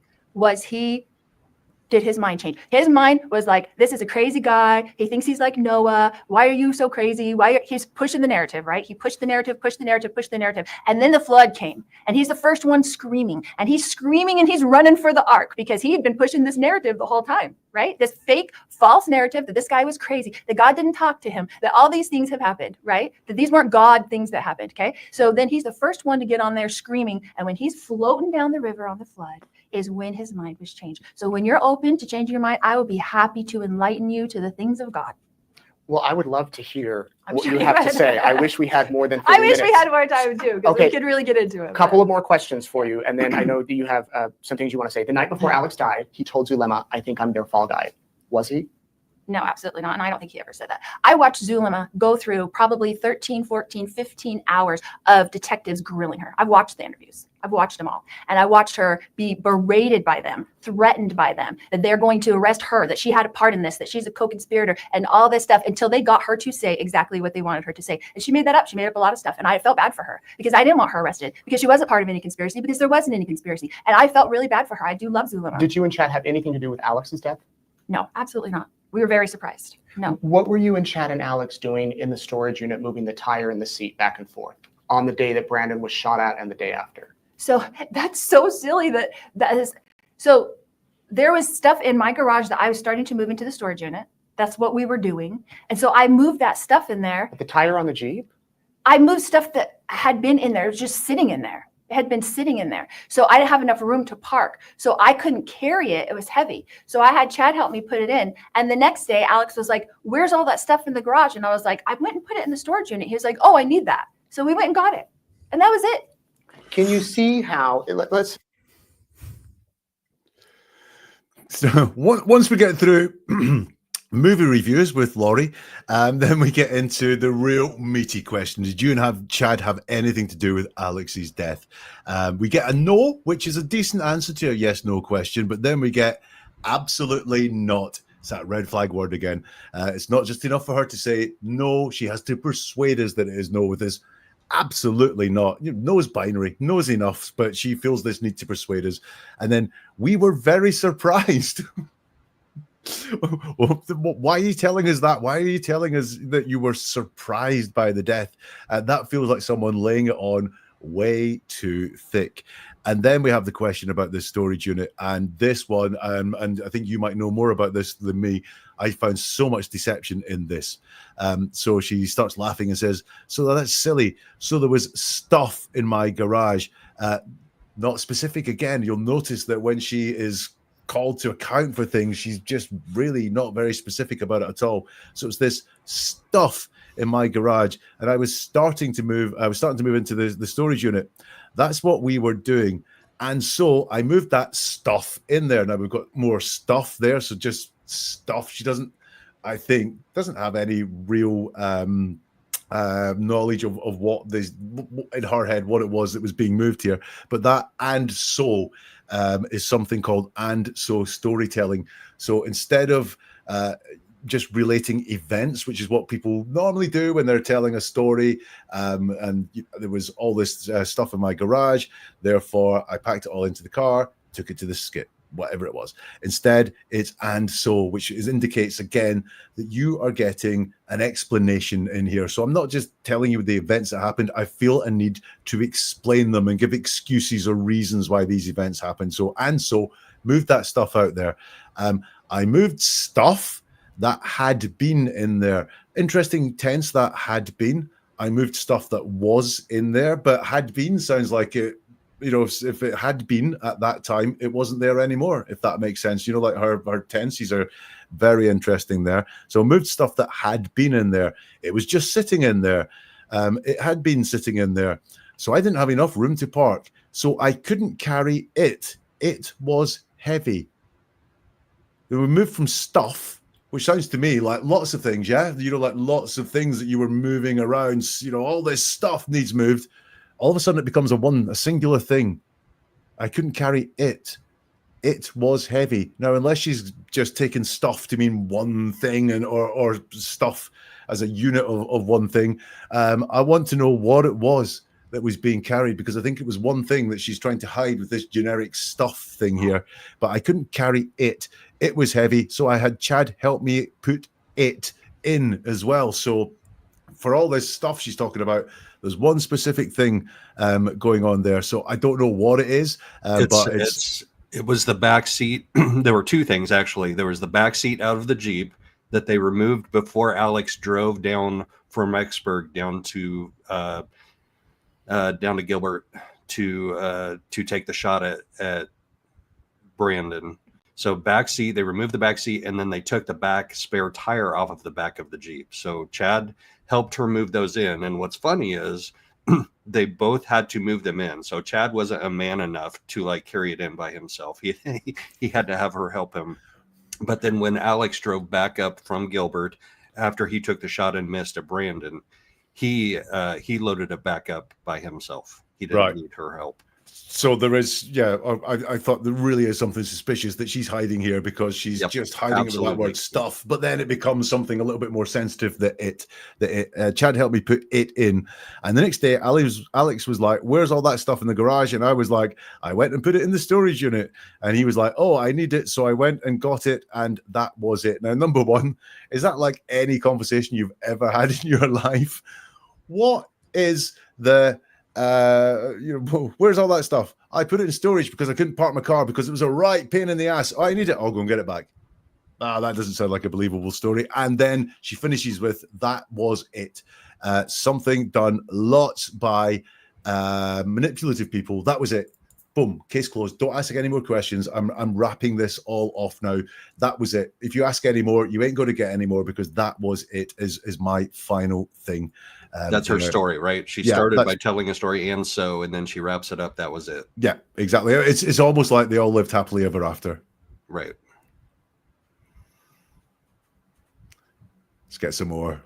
[SPEAKER 5] did his mind change. His mind was like, this is a crazy guy. He thinks he's like Noah. Why are you so crazy? He's pushing the narrative, right? He pushed the narrative. And then the flood came, and he's the first one screaming, and he's running for the ark because he had been pushing this narrative the whole time, right? This fake false narrative that this guy was crazy, that God didn't talk to him, that all these things have happened, right? That these weren't God things that happened. Okay. So then he's the first one to get on there screaming. And when he's floating down the river on the flood is when his mind was changed. So when you're open to changing your mind, I will be happy to enlighten you to the things of God.
[SPEAKER 4] Well, I would love to hear what
[SPEAKER 5] sure
[SPEAKER 4] you
[SPEAKER 5] you
[SPEAKER 4] have to
[SPEAKER 5] would.
[SPEAKER 4] say. I wish we had more than 30
[SPEAKER 5] I wish
[SPEAKER 4] minutes.
[SPEAKER 5] we had more time too, because
[SPEAKER 4] Okay.
[SPEAKER 5] we could really get into it.
[SPEAKER 4] A couple of more questions for you, and then I know that you have some things you want to say. The night before Alex died, he told Zulema, I think I'm their fall guy. Was he?
[SPEAKER 5] No, absolutely not. And I don't think he ever said that. I watched Zulema go through probably 13, 14, 15 hours of detectives grilling her. I've watched the interviews. I've watched them all. And I watched her be berated by them, threatened by them, that they're going to arrest her, that she had a part in this, that she's a co-conspirator, and all this stuff until they got her to say exactly what they wanted her to say. And she made that up. She made up a lot of stuff. And I felt bad for her because I didn't want her arrested, because she wasn't part of any conspiracy, because there wasn't any conspiracy. And I felt really bad for her. I do love Zulema.
[SPEAKER 4] Did you and Chad have anything to do with Alex's death?
[SPEAKER 5] No, absolutely not. We were very surprised. No.
[SPEAKER 4] What were you and Chad and Alex doing in the storage unit, moving the tire and the seat back and forth on the day that Brandon was shot at and the day after?
[SPEAKER 5] So that's so silly that is. So there was stuff in my garage that I was starting to move into the storage unit. That's what we were doing. And so I moved that stuff in there.
[SPEAKER 4] The tire on the Jeep?
[SPEAKER 5] I moved stuff that had been in there. It was just sitting in there. It had been sitting in there. So I didn't have enough room to park. So I couldn't carry it. It was heavy. So I had Chad help me put it in. And the next day, Alex was like, where's all that stuff in the garage? And I was like, I went and put it in the storage unit. He was like, oh, I need that. So we went and got it. And that was it.
[SPEAKER 4] Can you see how, let's.
[SPEAKER 3] So once we get through movie reviews with Laurie, then we get into the real meaty question. Did you and Chad have anything to do with Alex's death? We get a no, which is a decent answer to a yes/no question, but then we get absolutely not. It's that red flag word again. It's not just enough for her to say no. She has to persuade us that it is no with this. Absolutely not. No is binary. No is enough, but she feels this need to persuade us. And then we were very surprised. Why are you telling us that? Why are you telling us that you were surprised by the death? That feels like someone laying it on way too thick. And then we have the question about the storage unit, and this one, and I think you might know more about this than me. I found so much deception in this. So she starts laughing and says, so that's silly. So there was stuff in my garage. Not specific again. You'll notice that when she is called to account for things, she's just really not very specific about it at all. So it's this stuff in my garage, and I was starting to move into the storage unit. That's what we were doing. And so I moved that stuff in there. Now we've got more stuff there. So just stuff. She doesn't have any real knowledge of what this in her head, what it was that was being moved here. But that and so is something called and so storytelling. So instead of just relating events, which is what people normally do when they're telling a story, and there was all this stuff in my garage, therefore I packed it all into the car, took it to the skip, whatever it was. Instead, it's and so, which indicates again that you are getting an explanation in here. So I'm not just telling you the events that happened. I feel a need to explain them and give excuses or reasons why these events happened. So and so, move that stuff out there. I moved stuff that had been in there. Interesting tense, that had been. I moved stuff that was in there, but had been sounds like it, if it had been at that time, it wasn't there anymore, if that makes sense. Like her tenses are very interesting there. So moved stuff that had been in there. It was just sitting in there. It had been sitting in there. So I didn't have enough room to park. So I couldn't carry it. It was heavy. We moved from stuff, which sounds to me like lots of things, yeah? Like lots of things that you were moving around, all this stuff needs moved. All of a sudden it becomes a singular thing. I couldn't carry it. It was heavy. Now, unless she's just taken stuff to mean one thing or stuff as a unit of one thing, I want to know what it was that was being carried, because I think it was one thing that she's trying to hide with this generic stuff thing here, but I couldn't carry it. It was heavy, so I had Chad help me put it in as well. So for all this stuff she's talking about, there's one specific thing going on there. So I don't know what it is, but
[SPEAKER 2] it was the back seat. There were two things, actually. There was the back seat out of the Jeep that they removed before Alex drove down from Rexburg down to Gilbert to take the shot at Brandon. So back seat, they removed the back seat, and then they took the back spare tire off of the back of the Jeep. So Chad helped her move those in. And what's funny is they both had to move them in. So Chad wasn't a man enough to carry it in by himself. He had to have her help him. But then when Alex drove back up from Gilbert after he took the shot and missed at Brandon, he loaded it back up by himself. He didn't need her help.
[SPEAKER 3] So there is, I thought there really is something suspicious that she's hiding here, because she's just hiding with that word stuff. But then it becomes something a little bit more sensitive, Chad helped me put it in. And the next day, Alex was like, where's all that stuff in the garage? And I was like, I went and put it in the storage unit. And he was like, oh, I need it. So I went and got it. And that was it. Now, number one, is that like any conversation you've ever had in your life? What is the... where's all that stuff? I put it in storage because I couldn't park my car because it was a right pain in the ass. Oh, I need it. I'll go and get it back. That doesn't sound like a believable story. And then she finishes with, that was it. Something done lots by manipulative people. That was it. Boom, case closed. Don't ask any more questions. I'm wrapping this all off now. That was it. If you ask any more, you ain't going to get any more because that was it, is my final thing.
[SPEAKER 2] That's her story, right? She started by telling a story, and then she wraps it up. That was it.
[SPEAKER 3] Yeah, exactly. It's almost like they all lived happily ever after.
[SPEAKER 2] Right.
[SPEAKER 3] Let's get some more.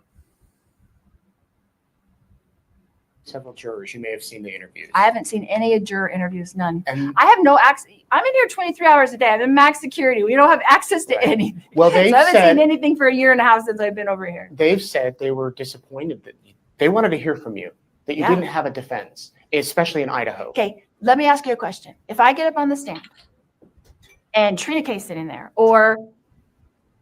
[SPEAKER 4] Several jurors, you may have seen the interviews.
[SPEAKER 5] I haven't seen any juror interviews, none.
[SPEAKER 4] And
[SPEAKER 5] I have no access. I'm in here 23 hours a day. I'm in max security. We don't have access to anything.
[SPEAKER 4] well,
[SPEAKER 5] So I
[SPEAKER 4] they've
[SPEAKER 5] haven't
[SPEAKER 4] said
[SPEAKER 5] seen anything for a year and a half since I've been over here.
[SPEAKER 4] they've said they were disappointed that they wanted to hear from you, that you didn't have a defense, especially in Idaho.
[SPEAKER 5] Okay, let me ask you a question. If I get up on the stand and Trina K's sitting there, or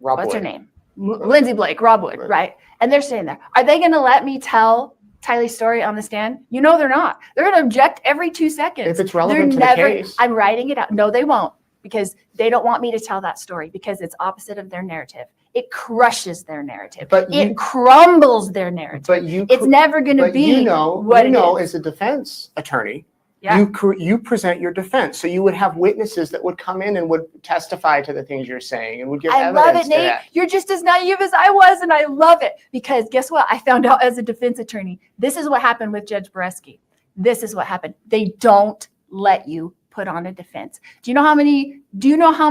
[SPEAKER 4] Rob
[SPEAKER 5] what's her
[SPEAKER 4] Wood.
[SPEAKER 5] name? Lindsay Blake, Rob Wood, right? And they're sitting there. Are they going to let me tell Tylee's story on the stand? You know they're not. They're going to object every 2 seconds.
[SPEAKER 4] If it's relevant to the case.
[SPEAKER 5] I'm writing it out. No, they won't, because they don't want me to tell that story because it's opposite of their narrative. It crushes their narrative.
[SPEAKER 4] But
[SPEAKER 5] it crumbles their narrative.
[SPEAKER 4] But you,
[SPEAKER 5] It's never going to
[SPEAKER 4] but
[SPEAKER 5] be
[SPEAKER 4] you know,
[SPEAKER 5] what it
[SPEAKER 4] as
[SPEAKER 5] is.
[SPEAKER 4] a defense attorney,
[SPEAKER 5] Yeah.
[SPEAKER 4] you present your defense. So you would have witnesses that would come in and would testify to the things you're saying and would give
[SPEAKER 5] I
[SPEAKER 4] evidence
[SPEAKER 5] love it,
[SPEAKER 4] to
[SPEAKER 5] Nate.
[SPEAKER 4] that.
[SPEAKER 5] You're just as naive as I was, and I love it because guess what? I found out as a defense attorney. This is what happened with Judge Boreski. This is what happened. They don't let you put on a defense. Do you know how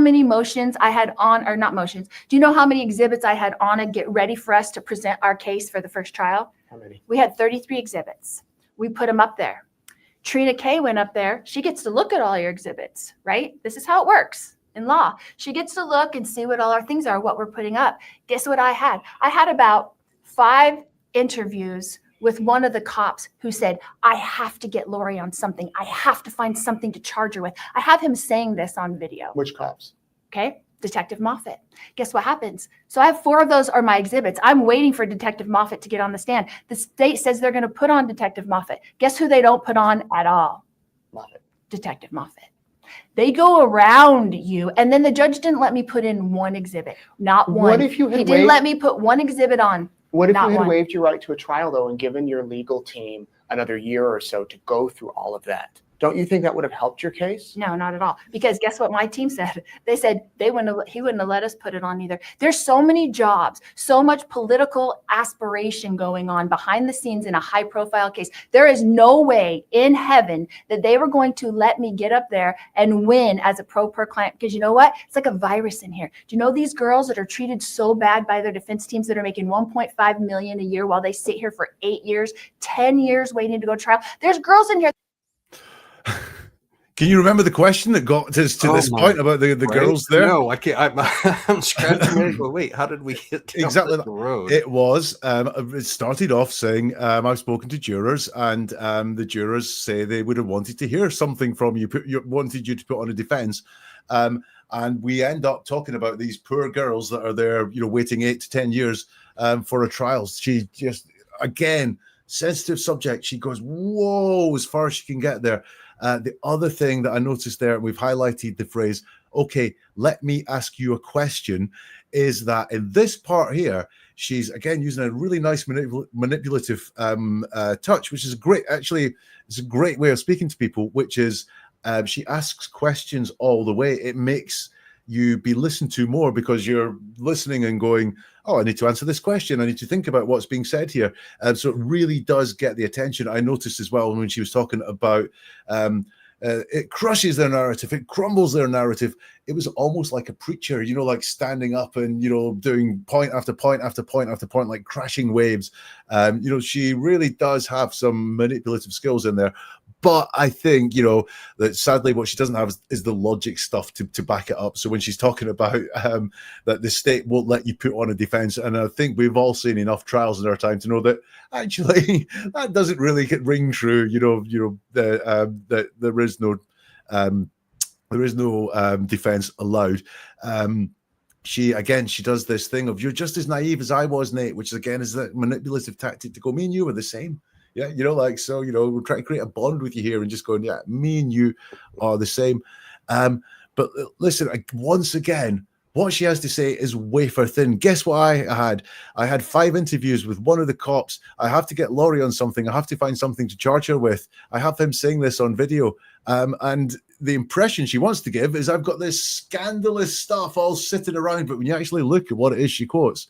[SPEAKER 5] many motions I had on, or not motions? Do you know how many exhibits I had on to get ready for us to present our case for the first trial?
[SPEAKER 4] How many?
[SPEAKER 5] We had 33 exhibits. We put them up there. Trina K went up there. She gets to look at all your exhibits, right? This is how it works in law. She gets to look and see what all our things are, what we're putting up. Guess what I had? I had about 5 interviews with one of the cops who said, I have to get Lori on something. I have to find something to charge her with. I have him saying this on video.
[SPEAKER 4] Which cops?
[SPEAKER 5] Okay. Detective Moffat. Guess what happens? So I have 4 of those are my exhibits. I'm waiting for Detective Moffat to get on the stand. The state says they're going to put on Detective Moffat. Guess who they don't put on at all?
[SPEAKER 4] Moffat.
[SPEAKER 5] Detective Moffat. They go around you, and then the judge didn't let me put in one exhibit, not one.
[SPEAKER 4] What if you had
[SPEAKER 5] He didn't let me put one exhibit on.
[SPEAKER 4] What if
[SPEAKER 5] Not
[SPEAKER 4] you had
[SPEAKER 5] one.
[SPEAKER 4] waived your right to a trial, though, and given your legal team another year or so to go through all of that? Don't you think that would have helped your case?
[SPEAKER 5] No, not at all. Because guess what my team said? They said he wouldn't have let us put it on either. There's so many jobs, so much political aspiration going on behind the scenes in a high profile case. There is no way in heaven that they were going to let me get up there and win as a pro per client. Because you know what? It's like a virus in here. Do you know these girls that are treated so bad by their defense teams that are making $1.5 million a year while they sit here for 8 years, 10 years waiting to go to trial? There's girls in here.
[SPEAKER 3] Can you remember the question that got us to this point about the girls there?
[SPEAKER 2] No, I can't. I'm scratching my head. Wait, how did we get down
[SPEAKER 3] Exactly.
[SPEAKER 2] this road?
[SPEAKER 3] It was. It started off saying, "I've spoken to jurors, and the jurors say they would have wanted to hear something from you. Wanted you to put on a defense." And we end up talking about these poor girls that are there, waiting 8 to 10 years for a trial. She just, again, sensitive subject. She goes, whoa, as far as she can get there. The other thing that I noticed there, and we've highlighted the phrase, okay, let me ask you a question, is that in this part here, she's again using a really nice manipulative touch, which is great. Actually, it's a great way of speaking to people, which is she asks questions all the way. It makes you be listened to more because you're listening and going, oh, I need to answer this question. I need to think about what's being said here. So it really does get the attention. I noticed as well when she was talking about it crushes their narrative, it crumbles their narrative. It was almost like a preacher, like standing up and, doing point after point after point after point, like crashing waves. She really does have some manipulative skills in there. But I think, that sadly what she doesn't have is the logic stuff to back it up. So when she's talking about that the state won't let you put on a defense, and I think we've all seen enough trials in our time to know that actually that doesn't really ring true. That there is no defense allowed. She does this thing of, you're just as naive as I was, Nate, which again is that manipulative tactic to go, me and you were the same. Yeah, like, so, we're trying to create a bond with you here and just going, yeah, me and you are the same. But listen, once again, what she has to say is wafer thin. Guess what I had? I had 5 interviews with one of the cops. I have to get Laurie on something. I have to find something to charge her with. I have him saying this on video. And the impression she wants to give is I've got this scandalous stuff all sitting around. But when you actually look at what it is she quotes,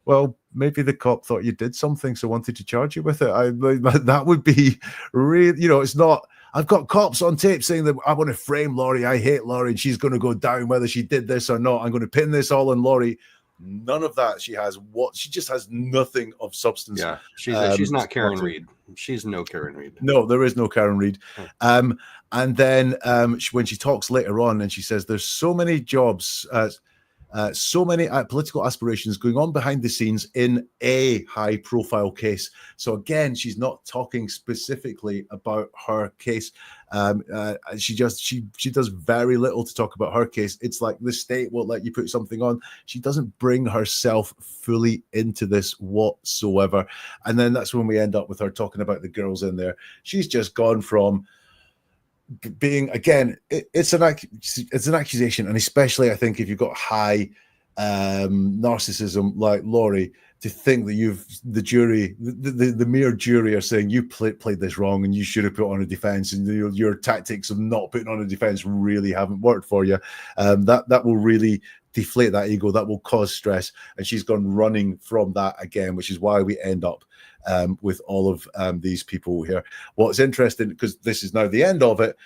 [SPEAKER 3] well, maybe the cop thought you did something, so wanted to charge you with it. That would be really, it's not. I've got cops on tape saying that I want to frame Laurie. I hate Laurie, and she's going to go down whether she did this or not. I'm going to pin this all on Laurie. None of that. She just has nothing of substance.
[SPEAKER 2] Yeah, she's not Karen Reed. She's no Karen Reed.
[SPEAKER 3] No, there is no Karen Reed. And then when she talks later on, and she says there's so many jobs. So many political aspirations going on behind the scenes in a high-profile case. So again, she's not talking specifically about her case. She does very little to talk about her case. It's like the state won't let you put something on. She doesn't bring herself fully into this whatsoever. And then that's when we end up with her talking about the girls in there. She's just gone from being, again, it's an accusation, and especially I think if you've got high narcissism like Laurie, to think that the jury, the mere jury are saying you played this wrong and you should have put on a defense, and your tactics of not putting on a defense really haven't worked for you. That will really deflate that ego. That will cause stress, and she's gone running from that again, which is why we end up with all of these people here. What's interesting, because this is now the end of it,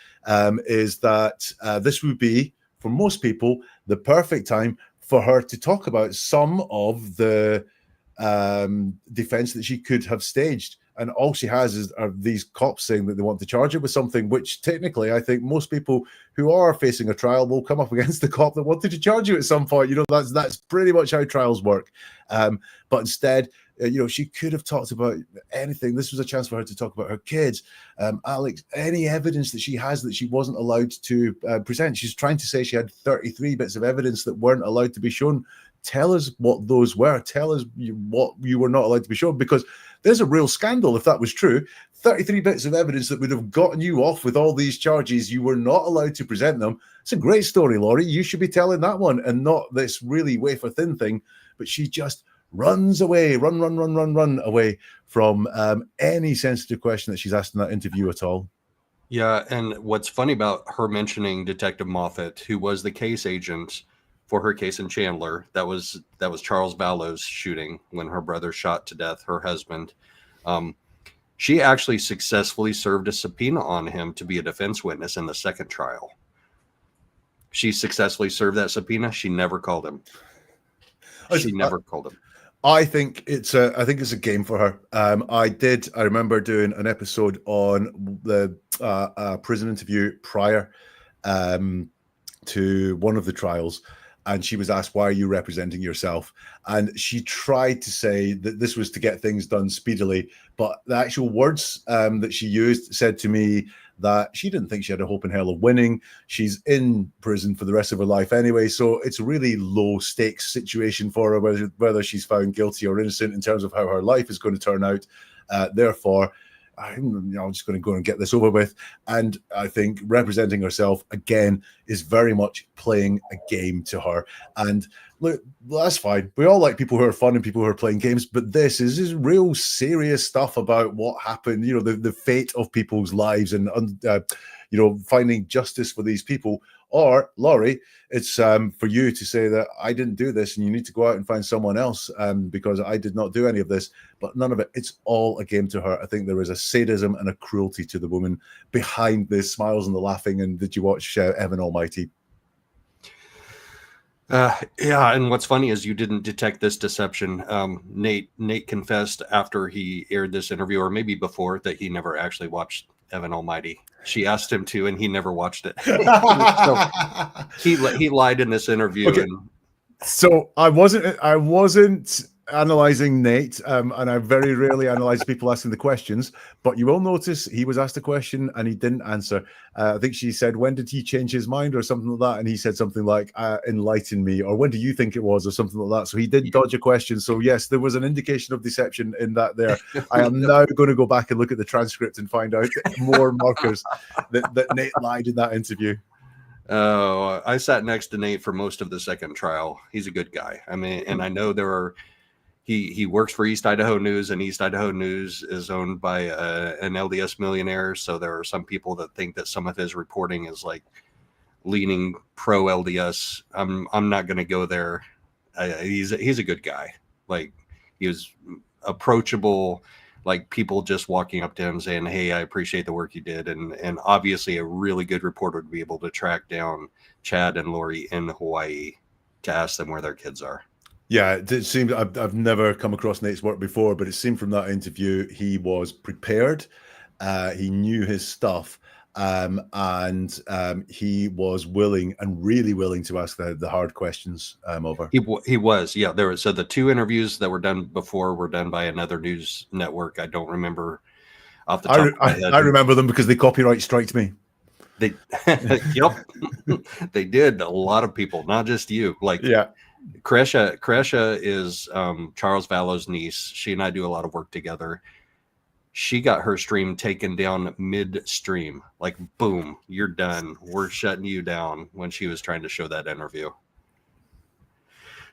[SPEAKER 3] is that this would be, for most people, the perfect time for her to talk about some of the defense that she could have staged. And all she has are these cops saying that they want to charge her with something, which technically I think most people who are facing a trial will come up against the cop that wanted to charge you at some point. That's pretty much how trials work. But instead, she could have talked about anything. This was a chance for her to talk about her kids. Alex, any evidence that she has that she wasn't allowed to present. She's trying to say she had 33 bits of evidence that weren't allowed to be shown. Tell us what those were. Tell us what you were not allowed to be shown, because there's a real scandal if that was true. 33 bits of evidence that would have gotten you off with all these charges. You were not allowed to present them. It's a great story, Laurie. You should be telling that one and not this really wafer thin thing. But she just runs away, run away from any sensitive question that she's asked in that interview at all.
[SPEAKER 2] Yeah, and what's funny about her mentioning Detective Moffat, who was the case agent for her case in Chandler, that was Charles Ballow's shooting when her brother shot to death her husband. She actually successfully served a subpoena on him to be a defense witness in the second trial. She successfully served that subpoena. She never called him. Called him.
[SPEAKER 3] I think it's a game for her. I remember doing an episode on the prison interview prior to one of the trials, and she was asked, why are you representing yourself? And she tried to say that this was to get things done speedily, but the actual words that she used said to me that she didn't think she had a hope in hell of winning. She's in prison for the rest of her life anyway, so it's a really low stakes situation for her, whether she's found guilty or innocent in terms of how her life is going to turn out. Therefore, I'm just going to go and get this over with. And I think representing herself again is very much playing a game to her. And look, that's fine. We all like people who are fun and people who are playing games, but this is real serious stuff about what happened, the fate of people's lives and finding justice for these people. Or, Laurie, it's for you to say that I didn't do this and you need to go out and find someone else because I did not do any of this. But none of it. It's all a game to her. I think there is a sadism and a cruelty to the woman behind the smiles and the laughing. And did you watch Evan Almighty?
[SPEAKER 2] Yeah, and what's funny is you didn't detect this deception. Nate confessed after he aired this interview, or maybe before, that he never actually watched Evan Almighty. She asked him to, and he never watched it. So he lied in this interview.
[SPEAKER 3] Okay.
[SPEAKER 2] And
[SPEAKER 3] so I wasn't analyzing Nate, and I very rarely analyze people asking the questions, but you will notice he was asked a question and he didn't answer. I think she said, when did he change his mind or something like that? And he said something like, enlighten me, or when do you think it was, or something like that. So he did dodge a question. So yes, there was an indication of deception in that there. I am now going to go back and look at the transcript and find out more markers that Nate lied in that interview.
[SPEAKER 2] Oh, I sat next to Nate for most of the second trial. He's a good guy. I mean, and I know there are, he works for East Idaho News, and East Idaho News is owned by an LDS millionaire. So there are some people that think that some of his reporting is like leaning pro LDS. I'm not going to go there. He's a good guy. Like, he was approachable, like people just walking up to him saying, hey, I appreciate the work you did. And obviously a really good reporter would be able to track down Chad and Lori in Hawaii to ask them where their kids are.
[SPEAKER 3] Yeah, it seemed, I've never come across Nate's work before, but it seemed from that interview he was prepared. He knew his stuff, and he was willing, and really willing, to ask the hard questions over.
[SPEAKER 2] He was, yeah. There was, so the two interviews that were done before were done by another news network. I don't remember off the top of my head.
[SPEAKER 3] I remember them because they copyright striked me.
[SPEAKER 2] They, yep, they did. A lot of people, not just you. Like,
[SPEAKER 3] yeah.
[SPEAKER 2] Kresha is Charles Vallow's niece. She and I do a lot of work together. She got her stream taken down midstream. Like, boom, you're done. We're shutting you down, when she was trying to show that interview.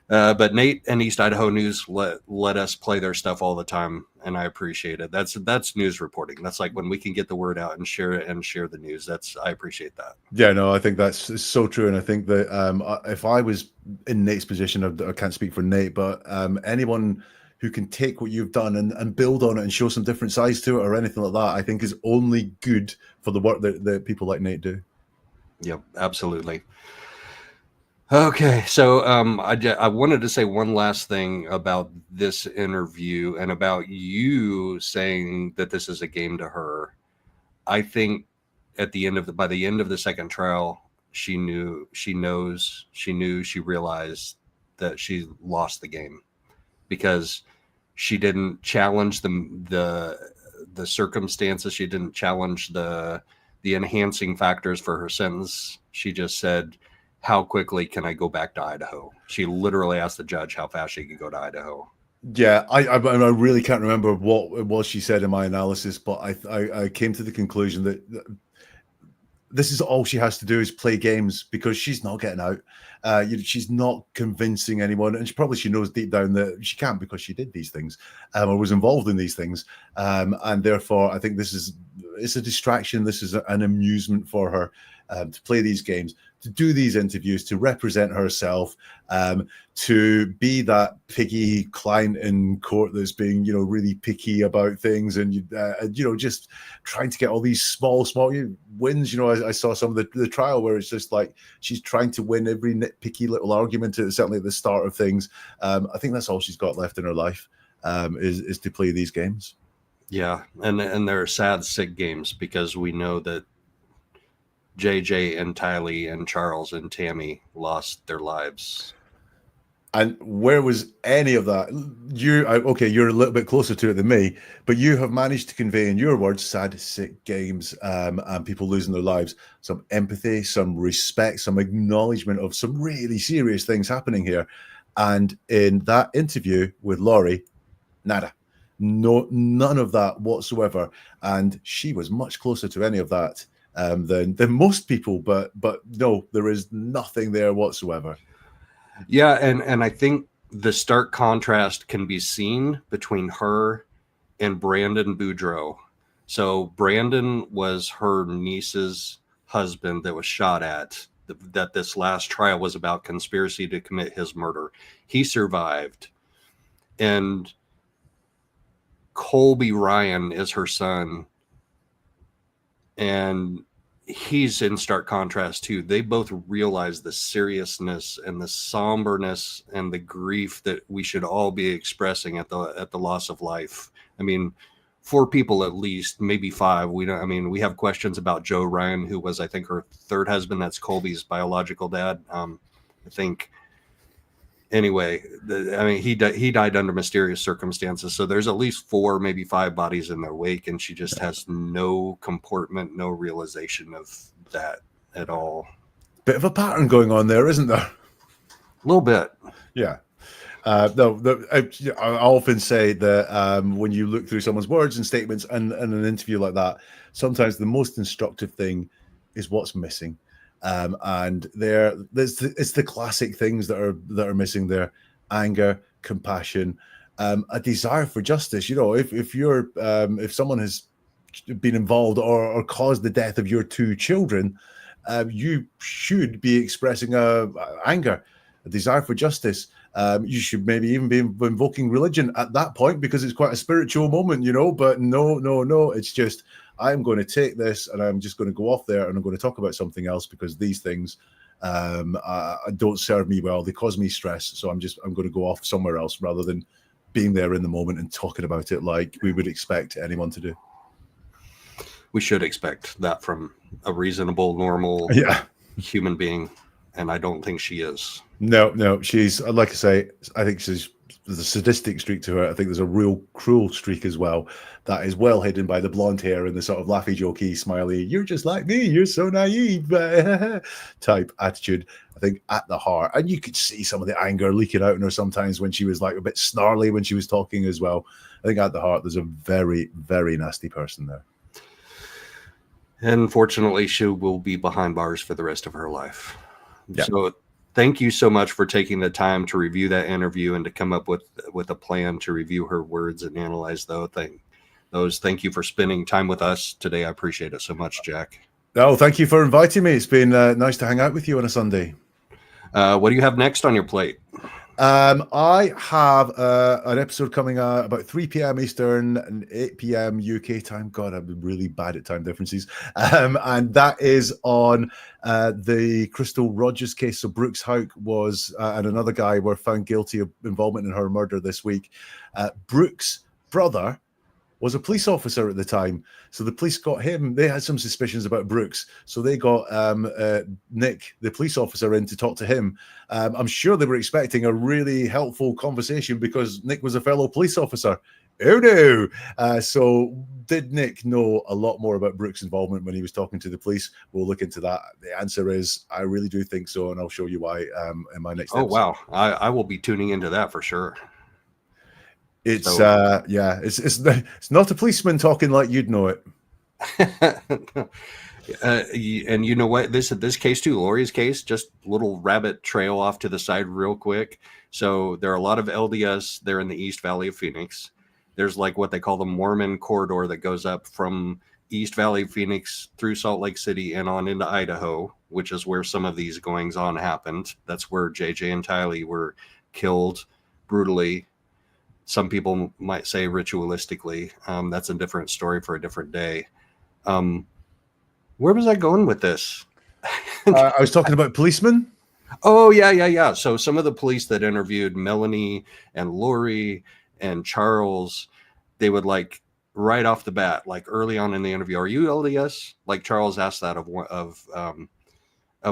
[SPEAKER 2] But Nate and East Idaho News let us play their stuff all the time, and I appreciate it. That's news reporting. That's like when we can get the word out and share it and share the news. I appreciate that.
[SPEAKER 3] Yeah, no, I think that's so true, and I think that if I was in Nate's position, I can't speak for Nate, but anyone who can take what you've done and build on it and show some different sides to it or anything like that, I think is only good for the work that people like Nate do.
[SPEAKER 2] Yep, absolutely. Okay, so I wanted to say one last thing about this interview and about you saying that this is a game to her. I think by the end of the second trial, she realized that she lost the game, because she didn't challenge the circumstances. She didn't challenge the enhancing factors for her sentence. She just said, how quickly can I go back to Idaho? She literally asked the judge how fast she could go to Idaho.
[SPEAKER 3] Yeah, I really can't remember what it was she said in my analysis, but I came to the conclusion that this is all she has to do is play games, because she's not getting out. She's not convincing anyone, and she knows deep down that she can't, because she did these things or was involved in these things, and therefore I think it's a distraction. This is an amusement for her, to play these games, to do these interviews, to represent herself, to be that piggy client in court that's being, really picky about things, and just trying to get all these small wins. I saw some of the trial where it's just like she's trying to win every nitpicky little argument, certainly at the start of things. I think that's all she's got left in her life, is to play these games.
[SPEAKER 2] Yeah, and they're sad, sick games, because we know that JJ and Tylee and Charles and Tammy lost their lives.
[SPEAKER 3] And where was any of that? You're a little bit closer to it than me, but you have managed to convey in your words sad, sick games, and people losing their lives, some empathy, some respect, some acknowledgement of some really serious things happening here. And in that interview with Lori, nada. No, none of that whatsoever. And she was much closer to any of that than most people, but no, there is nothing there whatsoever.
[SPEAKER 2] Yeah, and I think the stark contrast can be seen between her and Brandon Boudreaux. So Brandon was her niece's husband that was shot at, that this last trial was about conspiracy to commit his murder. He survived. And Colby Ryan is her son, and he's in stark contrast too. They both realize the seriousness and the somberness and the grief that we should all be expressing at the loss of life. I mean, 4 people at least, maybe 5. We have questions about Joe Ryan, who was, I think, her third husband. That's Colby's biological dad. I think anyway, I mean, he died under mysterious circumstances. So there's at least 4, maybe 5 bodies in their wake, and she just has no comportment, no realization of that at all.
[SPEAKER 3] Bit of a pattern going on there, isn't there?
[SPEAKER 2] A little bit.
[SPEAKER 3] Yeah. No, I often say that when you look through someone's words and statements and an interview like that, sometimes the most instructive thing is what's missing. And it's the classic things that are missing there: anger, compassion, a desire for justice. You know, if someone has been involved or caused the death of your 2 children, you should be expressing anger, a desire for justice. You should maybe even be invoking religion at that point, because it's quite a spiritual moment, you know. But no, it's just, I'm going to take this and I'm just going to go off there and I'm going to talk about something else, because these things don't serve me well. They cause me stress. So I'm going to go off somewhere else, rather than being there in the moment and talking about it like we would expect anyone to do.
[SPEAKER 2] We should expect that from a reasonable, normal human being. And I don't think she is.
[SPEAKER 3] No, she's, like I say, I think there's a sadistic streak to her. I think there's a real cruel streak as well that is well hidden by the blonde hair and the sort of laughy, jokey, smiley, "You're just like me, you're so naive" type attitude, I think, at the heart. And you could see some of the anger leaking out in her sometimes when she was like a bit snarly when she was talking as well. I think at the heart, there's a very, very nasty person there.
[SPEAKER 2] And fortunately, she will be behind bars for the rest of her life.
[SPEAKER 3] Yeah.
[SPEAKER 2] So thank you so much for taking the time to review that interview and to come up with a plan to review her words and analyze those. Thank you for spending time with us today. I appreciate it so much, Jack.
[SPEAKER 3] Oh, thank you for inviting me. It's been nice to hang out with you on a Sunday.
[SPEAKER 2] What do you have next on your plate?
[SPEAKER 3] I have an episode coming out about 3 p.m. Eastern and 8 p.m. UK time. God, I'm really bad at time differences. And that is on the Crystal Rogers case. So Brooks Houck and another guy were found guilty of involvement in her murder this week. Brooks' brother was a police officer at the time. So the police got him. They had some suspicions about Brooks. So they got Nick, the police officer, in to talk to him. I'm sure they were expecting a really helpful conversation because Nick was a fellow police officer. Oh no. So did Nick know a lot more about Brooks' involvement when he was talking to the police? We'll look into that. The answer is, I really do think so. And I'll show you why in my next episode.
[SPEAKER 2] Wow. I will be tuning into that for sure.
[SPEAKER 3] It's it's not a policeman talking like you'd know it.
[SPEAKER 2] And you know what? This case too, Lori's case, just a little rabbit trail off to the side real quick. So there are a lot of LDS there in the East Valley of Phoenix. There's like what they call the Mormon corridor that goes up from East Valley of Phoenix through Salt Lake City and on into Idaho, which is where some of these goings on happened. That's where JJ and Tylee were killed brutally. Some people might say ritualistically. That's a different story for a different day. Where was I going with this?
[SPEAKER 3] I was talking about policemen.
[SPEAKER 2] Oh, yeah. So some of the police that interviewed Melanie and Lori and Charles, they would like right off the bat, like early on in the interview, "Are you LDS?" Like Charles asked that of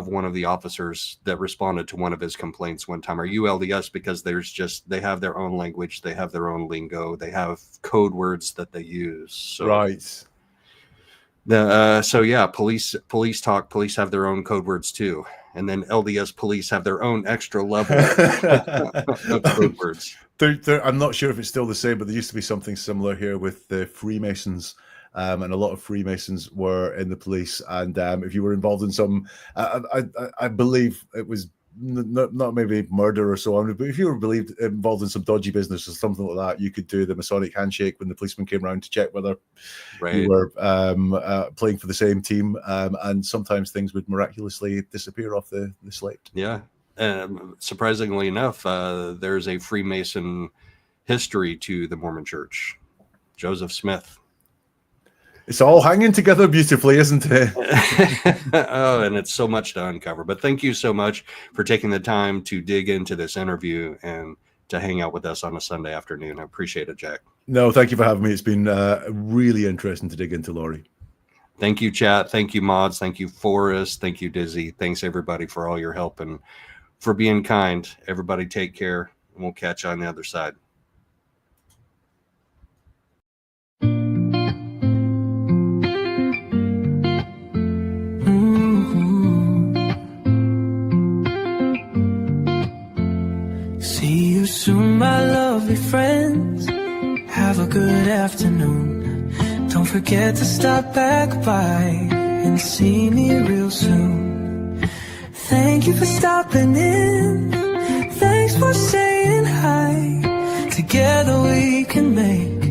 [SPEAKER 2] one of the officers that responded to one of his complaints one time. "Are you LDS?" Because they have their own language, they have their own lingo, they have code words that they use. So,
[SPEAKER 3] right.
[SPEAKER 2] Police talk. Police have their own code words too, and then LDS police have their own extra level of code words.
[SPEAKER 3] I'm not sure if it's still the same, but there used to be something similar here with the Freemasons. And a lot of Freemasons were in the police. And if you were involved in some, I believe it was not maybe murder or so on, but if you were involved in some dodgy business or something like that, you could do the Masonic handshake when the policeman came around to check whether you were playing for the same team. And sometimes things would miraculously disappear off the slate.
[SPEAKER 2] Yeah. Surprisingly enough, there's a Freemason history to the Mormon Church. Joseph Smith.
[SPEAKER 3] It's all hanging together beautifully, isn't it?
[SPEAKER 2] Oh, and it's so much to uncover. But thank you so much for taking the time to dig into this interview and to hang out with us on a Sunday afternoon. I appreciate it, Jack.
[SPEAKER 3] No, thank you for having me. It's been really interesting to dig into Lori.
[SPEAKER 2] Thank you, chat. Thank you, mods. Thank you, Forrest. Thank you, Dizzy. Thanks, everybody, for all your help. And for being kind. Everybody take care, and we'll catch you on the other side.
[SPEAKER 1] See you soon, my lovely friends. Have a good afternoon. Don't forget to stop back by and see me real soon. Thank you for stopping in. Thanks for saying hi. Together we can make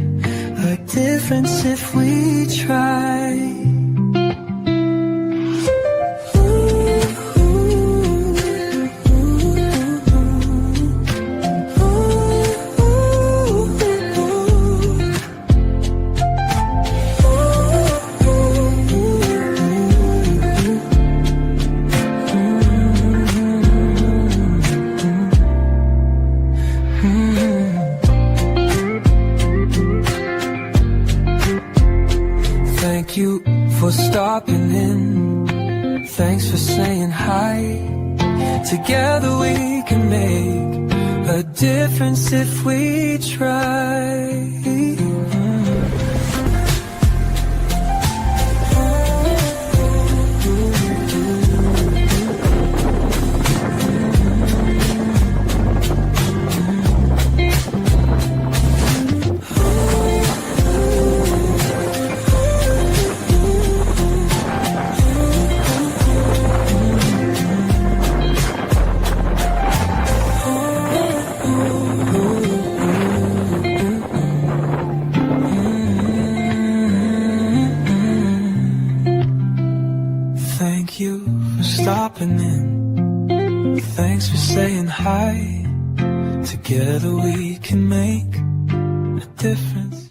[SPEAKER 1] a difference if we try. Thank you for stopping in. Thanks for saying hi. Together we can make a difference if we try. Thank you for stopping in. Thanks for saying hi. Together we can make a difference.